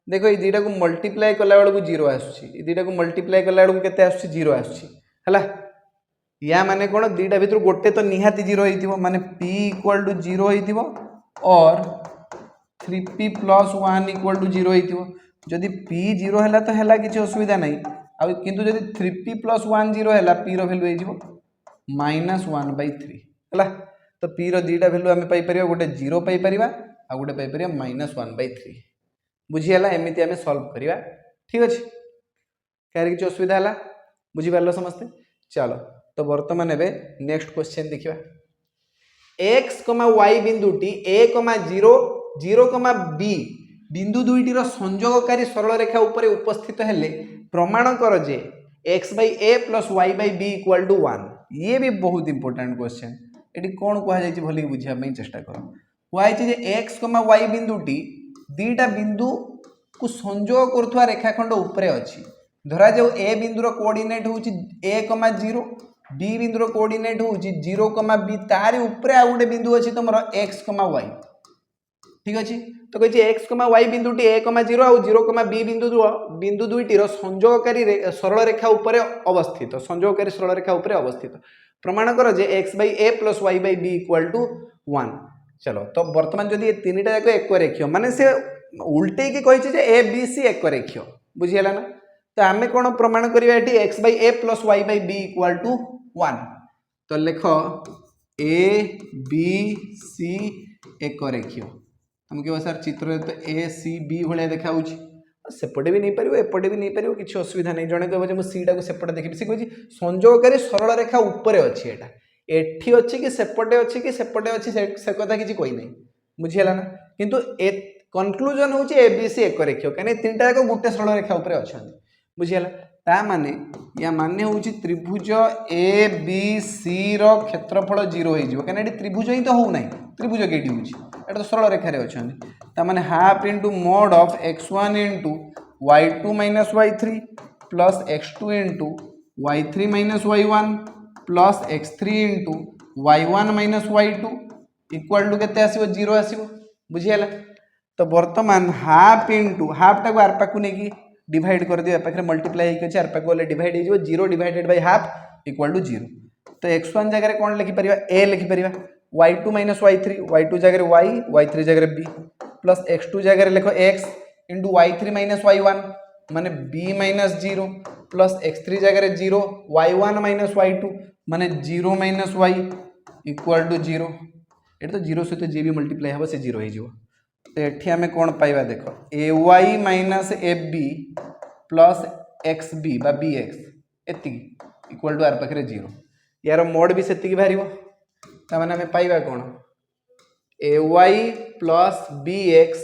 Speaker 1: देखो ये दुटा को मल्टीप्लाई कला बेलू 0 आसूसी दुटा को मल्टीप्लाई कला बेलू के आसूसी 0 आसूसी है या माने कौन दुटा भितर गोटे तो निहाती 0 हो माने p इक्वल टू 0 हो और 3p प्लस 1 इक्वल टू 0 हो। जदि p 0 है तो है किसी असुविधा नहीं आ किंतु जदि 3p प्लस 1 0 है p रो वैल्यू हो -1/3 है। तो p रो दुटा वैल्यू आम पाइपर गोटे 0 पाइपर आ गोटे पाइपर -1/3 बुझीगला। एमती आम सल्व करवा ठीक अच्छे क्या किसी असुविधा है बुझीपार समस्ते। चलो तो बर्तमान एवं नेक्स्ट क्वेश्चन देखा x, y बिंदुटी a, 0, 0, b बिंदु दुईटर संयोगकारी सरल रेखा उपरे उपस्थित हेले प्रमाण कर जे x/a plus y/b equal to 1। ये भी बहुत इंपोर्टेंट क्वेश्चन ये कौन कहुई भल बुझापी चेष्टा कर कहुई x, y बिंदुटी दीटा बिंदु को संयोग करुवा रेखाखंड उपरे अच्छी धरा जाऊ ए बिंदुर कोऑर्डिनेट हूँ a, 0 b बिंदुर कोऑर्डिनेट हूँ 0, b तारी उपरे आ गोटे बिंदु अच्छी तुम x, y ठीक अच्छे। तो कही x, y बिंदुटी a, 0 आउ 0, b बिंदु दुईटर संयोगकारी सरल रेखा उपरे अवस्थित संयोगकारी सरल रेखा उपरे अवस्थित प्रमाण कर जे x/a plus y/b equal to 1। चलो तो बर्तमान जदि ये तीनटा जाक एक रेखीय माने से उल्टे की कही ए बी सी एक रेखीय बुझीगला ना। तो आम कौन प्रमाण करवा ये x/a plus y/b equal to 1। तो लिख ए बी सी एक रेखीय तुम कह सर चित्र तो ए सी बी भाया देखा सेपटे भी नहीं पार एपटे भी नहीं पार किसी असुविधा नहीं जड़े कह मुझे सीटा को सेपटे देखी सी कही संयोगकारी सरल रेखा उपरे अच्छी एटा एठी अच्छी कि सेपटे अच्छी से कथा किसी कही नहीं बुझीगला ना। किंतु ए कनक्लूजन हूँ ए बी सी एक रेखीय कहीं तीनटा जाक गोटे सरल रेखा उपरे अच्छा बुझीगला। ता माने या माने हूँ त्रिभुज ए बी सी क्षेत्रफल 0 हो कहीं त्रिभुज ही तो हो ना त्रिभुज कईटी हूँ तो सरल रेखार अच्छा ताने half into mod of x1 into y2 minus y3 plus x2 into y3 minus y1 plus x3 into y1 minus y2 equal to के आसो 0 आसो बुझीगला। तो बर्तमान हाफ इंटू हाफ टाक आर पाक नहीं डिवाइड कर दियो पाखे मल्टीप्लाई होकर आर पाक गले डिवाइड हो 0 divided by half equal to 0। तो x1 जगह कौन लिखिपर a लिखिपर y2 minus y3 y2 जगह y y3 जगह b प्लस x2 जगह लिख x into y3 minus y1 माने b माइनस 0 प्लस x3 जगह 0 y1 माइनस y2 माने 0 माइनस y इक्वल टू 0 ये तो 0 सहित जी भी मल्टीप्लाई हम से 0 हो तो ये आम कौन पाइबा देख A Y minus F B plus X B बा बी एक्स एति इक्वल टू आर पाखे 0 यार मोड भी सेतिकी बाहर ताने आम पाइबा कौन A Y plus B X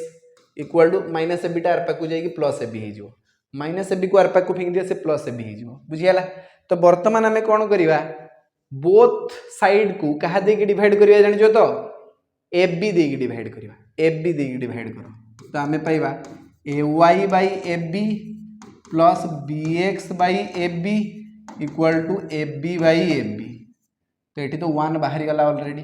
Speaker 1: equal to minus A beta आर पाखु जाइए प्लस ए बी हो माइनस ए बी को आर पाखु फिंग दिए से प्लस ए बी हो बुझीगला तो बर्तमान आम कौन करवा बोथ साइड को क्या देकी डिवाइड करिया जानिछो तो एफ बी देकी डिवाइड करवा एफ बी देकी डिवाइड कर तो आम पाइबा A Y by F B plus B X by F B equal to F B by F B तो ये तो 1 बाहरी गला ऑलरेडी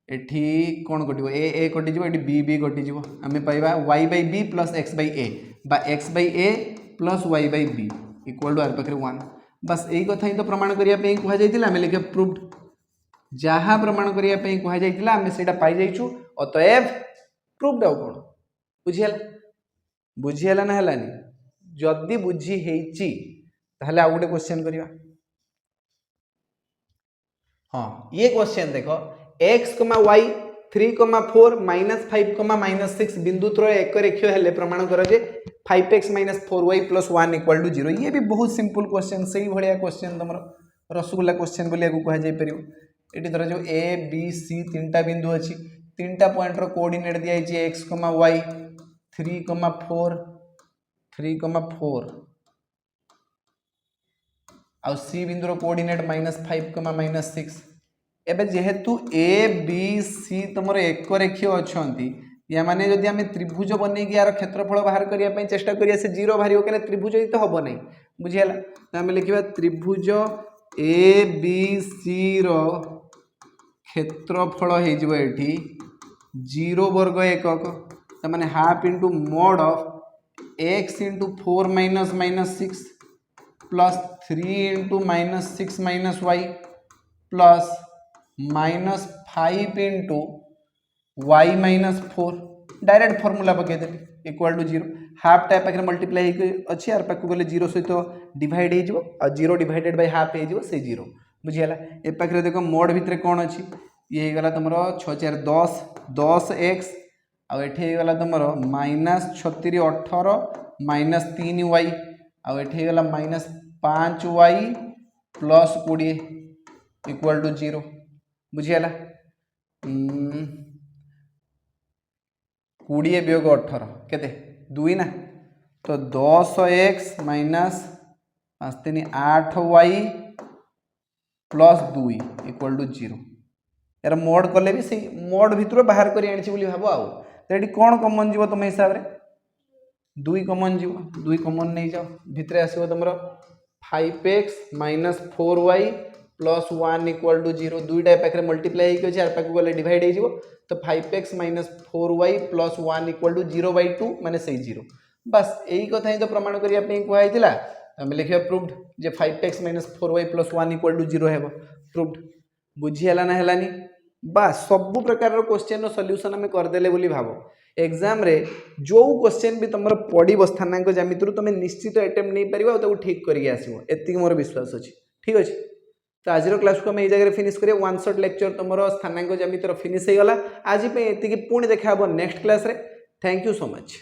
Speaker 1: एठी कौन कटिवो ए कटिଯିवो एठी बी बी कटिजिवो आम पाइबा Y by B plus X by A बा X by A plus Y by B equal to आर पाखे 1 बस यही कथा ही तो प्रमाण करने कहुई आम लिखे प्रूव्ड जहाँ प्रमाण करने कहुई आम से पाई जाइछु अतएव प्रूव्ड आउ कौन बुझीगला बुझीगला ना हलानी जदि बुझी हेची ताहले आउ गोटे क्वेश्चन करिवा हाँ ये क्वेश्चन देखो x, y 3, 4 -5, -6 बिंदु त्रय एक रेखीय हेले प्रमाण कर जे 5x - 4y + 1 = 0 ये भी बहुत सिंपल क्वेश्चन सही भलिया क्वेश्चन तुम रसगुल्ला क्वेश्चन बोलिया को कहा जाय परियो एटी धर जो a b c तीनटा बिंदु अछि तीनटा पॉइंट रो कोऑर्डिनेट दिया छै x, y 3, 4 आ c बिंदु रो कोऑर्डिनेट -5, -6 एबे जेहेतु ए बी सी तुम एक रेखीय अच्छा या माने जदि आम त्रिभुज बन यार क्षेत्रफल बाहर करने चेष्टा करिया से 0 बाहर कहीं त्रिभुज तो हम ना बुझीगला तो आम लिखा त्रिभुज ए बी सी रो क्षेत्रफल हो 0 वर्ग एकक तो माने half into mod of X into 4 - 6 plus 3 into -6 - y plus -5 into Y -4 direct formula पकईदेली इक्वल टू 0 हाफ टाइप पाखे मल्टीप्लाई अच्छी यार पाखु गले 0 सहित डिवाइड हो 0 डिवाइडेड बाय हाफ हो से 0 बुझीगला ए पाखे देख मोड भितर कौन अच्छी ये गला तुम 6 4 10 10x आला तुम -36 18 -3y आला -5y + 20 इक्वल टू 0 बुझीगला 20 वियोग 18 केते 2 ना तो 10x - 5 3 8y + 2 इक्वल टू 0 यार मोड कले भी सही मोड भितर बाहर कर भाव आउ तो ये कौन कमन जीव तुम हिसाब से 2 कमन जीव 2 कमन नहीं जाओ भितर आसो तुम 5x - 4y + 1 इक्वल टू 0 दुईटा पाखे मल्टीप्लाई होकर यार पाखु गले डिवाइड हो तो 5x - 4y + 1 इक्वल टू 0/2 माने सही 0 बस यही कथा ही तो प्रमाण करने कहुई आम लिखा proved J 5x - 4y + 1 equal to 0 है प्रूव्ड बुझीगला ना हलानी बस सबु प्रकार क्वेश्चन सॉल्यूशन आम करदेले बोली भाव एग्जाम रे जो क्वेश्चन भी तुम पड़ो स्थानांक ज्यामिति तुम निश्चित अटेम्प्ट नहीं पार ठीक करके आसो एति मोर विश्वास अच्छी ठीक अच्छे तो आज क्लास को आम ये जगह फिनिश करिए 1 शॉट लेक्चर तुम स्थानांक ज्यामितिर फिनिश हो गला आज ये पुणी देखा नेक्स्ट क्लास रे थैंक यू सो मच।